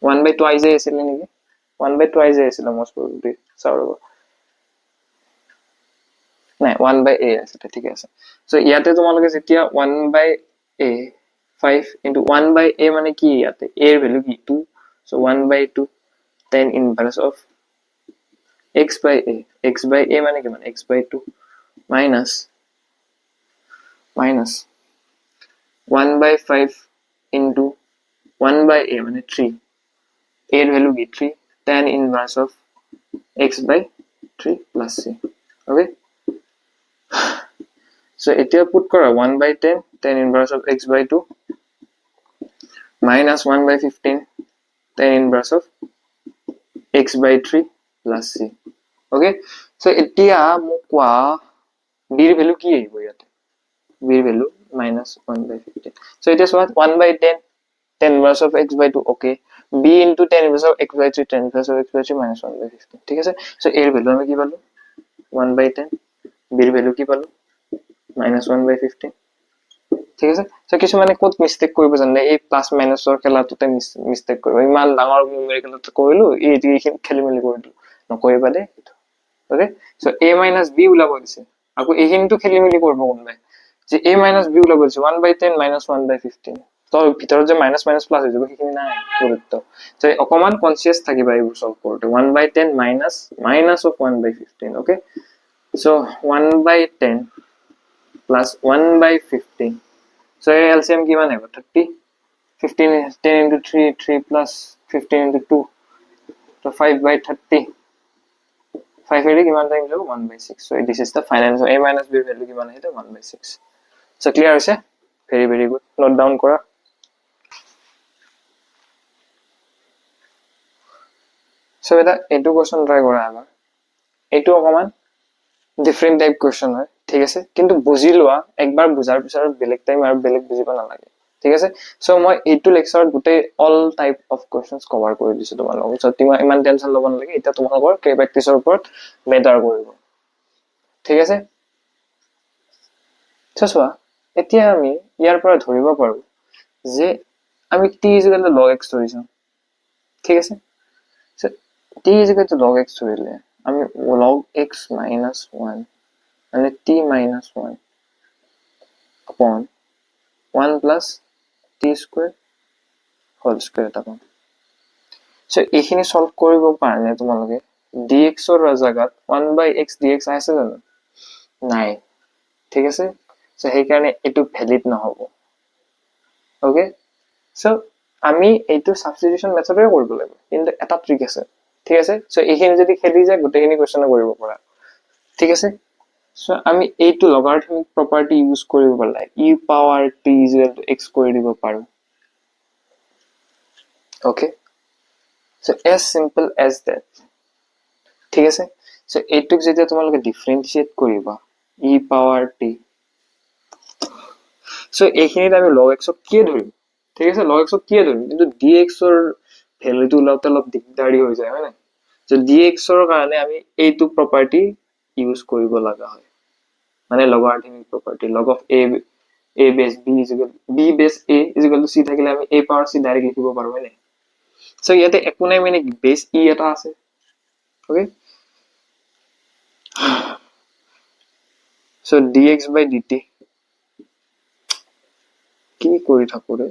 1 by twice a আছিল নেকি 1 by twice a আছিল most probably sorry নাই 1 by a আছে ঠিক আছে so ইয়াতে তোমালকে যেতিয়া 1 by a 5 into 1 by a মানে কি ইয়াতে a এর ভ্যালু কি 2 so 1 by 2 tan inverse of x by a মানে কি মানে x by 2 minus minus 1 by 5 into 1 by a মানে 3 a এর ভ্যালু কি 3 tan inverse of x by 3 plus c okay so এতিয়া put করা 1 by 10 tan inverse of x by 2 minus 1 by 15 tan inverse of x by 3 plus c okay so এতিয়া মোক কোৱা b এর value কি আহিব ইয়াতে b এর value minus 1 by 15 so it is what 1 by 10 10 inverse of x by 2 okay b into 10 inverse of x by 3 10 inverse of x by 3 minus 1 by 15 ঠিক আছে so এর ভ্যালু আমি কি পালো 1 by 10 b এর ভ্যালু কি পালো minus 1 by 15 ঠিক আছে so কিছু মানে কত মিস্টেক কৰিব জানে এই প্লাস মাইনাসৰ খেলাটোতে মিস্টেক কৰিব ইমান ডাঙৰ নিউমেৰিকেলটো কৰিলো এইখিনি খেলি মেলি কৰিলো নকৰিবা দে okay so a minus b ওলাব দিছে আকৌ এইখিনিটো খেলি মেলি কৰিব কোনবাই যে a minus b ওলাব দিছে 1 by 10 minus 1 by 15 তো ভিতৰত যে মাইনাস মাইনাস প্লাস হৈ যাব সেইখিনি নাই গুৰুত্ব so অকমান কনসিয়াস থাকিবা এইবোৰ সলভ কৰোতে 1 by 10 minus minus of 1 by 15 okay so 1 by 10 plus 1 by 15 so LCM কিমান হ'ব 30 15 10 into 3 3 plus 15 into 2 so 5 by 30 5 এর কিমান টাইম যাব 1 by 6 so this is the final so a minus b এর ভ্যালু কিমান আহিছে 1 by 6 so clear হৈছে very very good note down কৰা so এটা এটো কোশ্চেন ট্ৰাই কৰা এবাৰ এটো অকমান ডিফাৰেন্ট টাইপ কোশ্চেন হয় ঠিক আছে কিন্তু বুজি লোৱা একবাৰ বুজাৰ পিছত বেলেগ টাইম আৰু বেলেগ বুজিব নালাগে ঠিক আছে সো মই এইটো লেকচাৰত গুটেই all type of questions cover কৰি দিছো তোমালোকক সো তুমি ইমান টেনচন ল'ব নালাগে এটা তোমালোকৰ কে প্ৰেক্টিছৰ ওপৰত মেটাৰ কৰিব ঠিক আছে চোৱা এতিয়া আমি ইয়াৰ পৰা ধৰিব পাৰো যে আমি t log x ধৰিছো ঠিক আছে সো t log x ধৰিলে আমি log x minus 1 and t minus 1 upon 1 plus t square whole square এটা পাম so এইখিনি সলভ কৰিব পাৰনে তোমালোকে dx ৰ জায়গাত 1 by x dx আছে জানো নাই ঠিক আছে so সেই কাৰণে এটো ভ্যালিড নহব ওকে so আমি এইটো সাবস্টিটিউশন মেথডে কৰিব লাগিব কিন্তু এটা ট্ৰিক আছে ঠিক আছে so এইখিনি যদি খেলি যায় গোটেইখিনি কোশ্চেন কৰিব পাৰা ঠিক আছে so আমি এইটো লগাৰিথমিক প্ৰপাৰ্টি ইউজ কৰিব পাৰলে e power t = x কৰি দিব পাৰো okay so as simple as that ঠিক আছে so এইটুক যেতিয়া তোমালোকে ডিফারেন্সিয়েট কৰিবা e power t so এইখিনিত আমি log x ক কি ধৰিম ঠিক আছে log x ক কি ধৰিম কিন্তু dx ৰ ভ্যালুটো লাউতে অলপ দিগদাৰি হৈ যায় হয় না so dx ৰ কাৰণে আমি এইটো প্ৰপাৰ্টি ইউজ কৰিব লাগা হয় মানে logarithmic property log of a base b base a = c থাকিলে আমি a power c ডাইৰেক্ট লিখিব পাৰো হয় না so ইয়াতে একো নাই মানে বেস e এটা আছে okay so dx by dt কি কৰি থাকো ৰে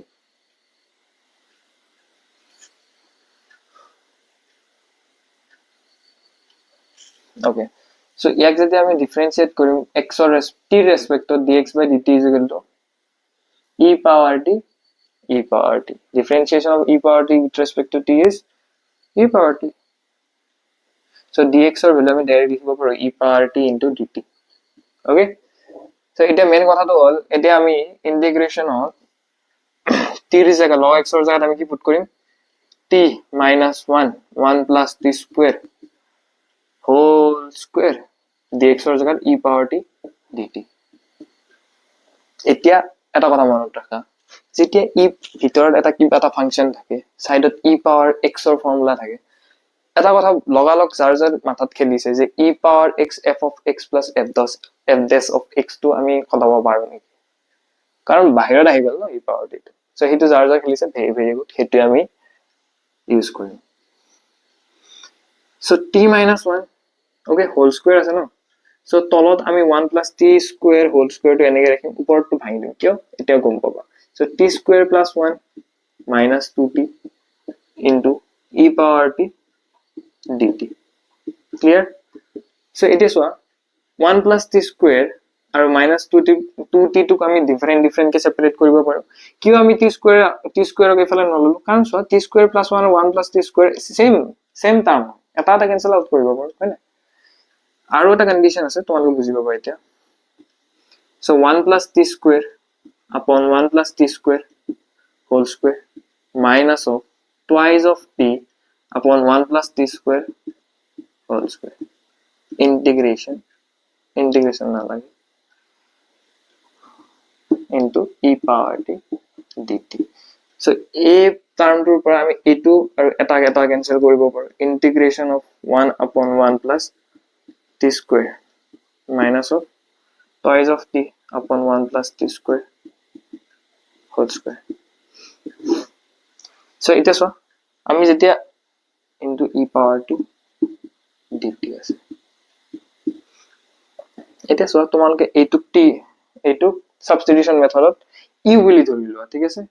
okay so ইয়াক যদি আমি ডিফাৰেন্সিয়েট কৰিম x ৰ t ৰেসপেক্টত dx by dt = e power t differentiation of e power t with respect to t is e power t so dx ৰ ভ্যালু আমি ডাইৰেক্ট লিখিব পাৰো e power t into dt okay so এটা main কথাটো হল এতিয়া আমি integration of t ৰ জায়গা log x ৰ জায়গাত আমি কি পুট কৰিম t minus 1 1 plus t square whole square dx ৰ জায়গাত e power t dt এতিয়া এটা কথা মনত ৰাখা যেতিয়া ই ভিতৰত এটা কিবা এটা ফাংশন থাকে সাইডত e power x ৰ ফৰ্মুলা থাকে এটা কথা লগালগ যাৰ যাৰ মাথাত খেলিছে যে e power x f of x plus f dash of x টো আমি খটাব পাৰো নেকি কাৰণ বাহিৰত আহি গল ন e power t সো হেতু যাৰ যাৰ খেলিছে ভেৰি ভেৰি গুড হেতু আমি ইউজ কৰিম so t minus 1 okay whole square আছে ন সো তলত আমি 1 plus t square whole square টো এনেকৈ ৰাখিম ওপৰটো ভাঙি দিম কিয় এটা গম পাবা so t square plus 1 minus 2t into e power t dt clear so it is 1 plus t square আৰু -2t টোক আমি ডিফাৰেন্ট কে সেপাৰেট কৰিব পাৰো কিয় আমি t স্কয়াৰক এফালে নললো কাৰণ চোৱা t square + 1 1 + t square same term এটা কেনসেল আউট কৰিব পাৰো হয় না আৰু এটা কন্ডিশন আছে তোমালোকে বুজি পাবা এতিয়া so 1 + t square upon 1 + t square whole square minus of twice of t upon 1 + t square whole square integration না লাগে into e power t dt so a টাৰ্মটোৰ পৰা আমি এটো আৰু এটা ক্যান্সেল কৰিব পাৰো integration of 1 upon 1 plus t square minus of twice of t upon 1 plus t square whole square so এটা সো আমি যেতিয়া into e power t dt আছে এটা সো তোমালোকে এইটো সাবস্টিটিউশন মেথডত u বুলি ধৰি লোৱা ঠিক আছে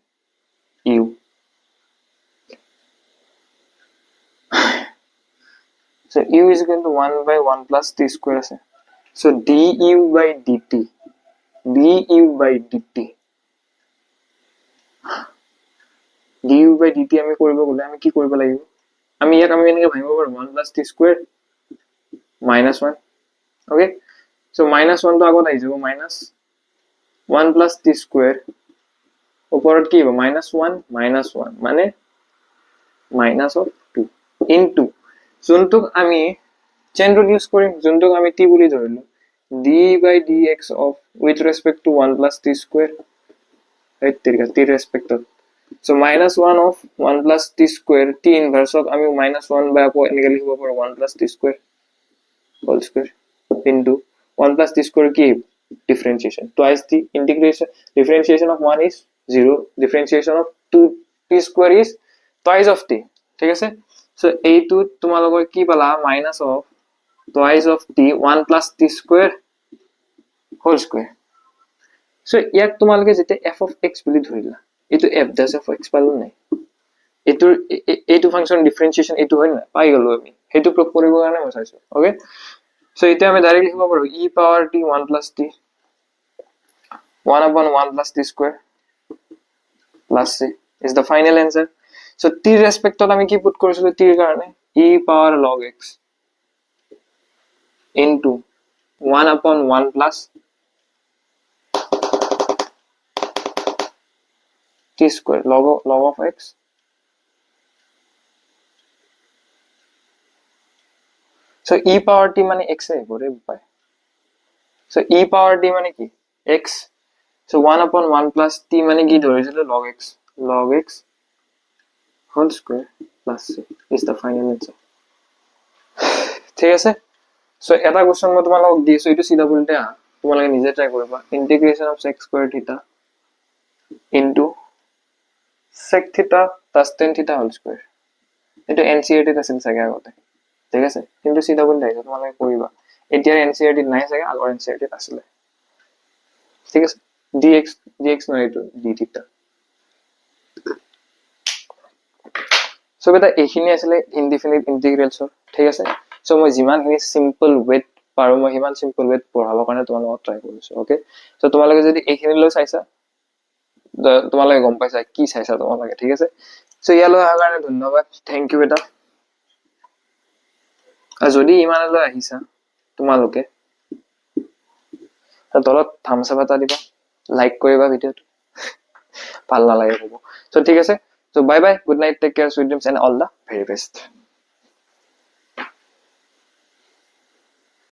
u so u is equal to 1 by 1 plus t square আছে so du by dt du by dt আমি কৰিব গলে আমি কি কৰিব লাগিব আমি ইয়াক আমি এনেকৈ ভাঙিব পাৰো 1 plus t square minus 1 okay so minus 1 তো আগত আহি যাব minus 1 plus t square ওপৰত কি হ'ব -1 মানে minus of 2 into যোনটোক আমি চেইন ৰুল ইউজ কৰিম যোনটোক আমি t বুলি ধৰিলো d by dx of with respect to 1 plus t square right t respect of so -1 of 1 plus t square t inverse of আমি -1 by আকৌ এনেকৈ লিখিব পাৰো 1 plus t square whole square into 1 plus t square কি differentiation twice the integration differentiation of 1 is 0 differentiation of 2 t square is twice of t ঠিক আছে so এইটো তোমালোকৰ কি পালা minus of twice of t 1 plus t square whole square so ইয়াক তোমালোকে যেতে f of x বুলি ধৰিলা এটো f dash of x পালো নাই এটো ফাংশন ডিফাৰেন্সিয়েশন এটো হয় না পাই গলো আমি হেতু প্ৰুফ কৰিব কাৰণে মই চাইছো ওকে so এতিয়া আমি ডাইৰেক্ট লিখিব পাৰো e power t 1 plus t 1 upon 1 plus t square plus c is the final answer so t respect আমি কি পুট কৰিছিলো t কাৰণে e power log x into 1 upon 1 plus t square log of x so e power t মানে x এ গরে পায় so e power t মানে কি x so 1 upon 1 plus t মানে কি ধৰিছিল log x whole square plus c is the final answer ঠিক আছে so এটা কোশ্চেন মই তোমালোকক দিছো এটো সিধা বলতে তোমালোকে নিজে ট্রাই কৰিবা integration of sec square theta into sec theta plus tan theta whole square এটো NCERT আছিল চাগে আগতে ঠিক আছে কিন্তু সিধা বলতে আইছো তোমালোকে কৰিবা এতিয়া NCERT নাই চাগে আগৰ NCERT আছিল ঠিক আছে dx নহয় এটো d theta so বেটা এইখিনি আছিল ইনডিফিনিট ইন্টিগ্ৰেলছ ঠিক আছে so মই যিমান খিনি সিম্পল ওয়েট পাৰো মই হিমান সিম্পল ওয়েট পঢ়াব কাৰণে তোমালোকক ট্ৰাই কৰিছো ওকে so তোমালোকে যদি এইখিনি লৈ চাইছা তোমালোকে গম পাইছা কি চাইছা তোমালোকে ঠিক আছে so ইয়ালৈ অহাৰ কাৰণে ধন্যবাদ থ্যাংক ইউ বেটা আৰু যদি ইমানলৈ আহিছা তোমালোকে তলত থাম্বছ আপ এটা দিবা লাইক কৰিবা ভিডিওটো ভাল নালাগে হ'ব so ঠিক আছে so bye bye good night take care sweet dreams and all the very best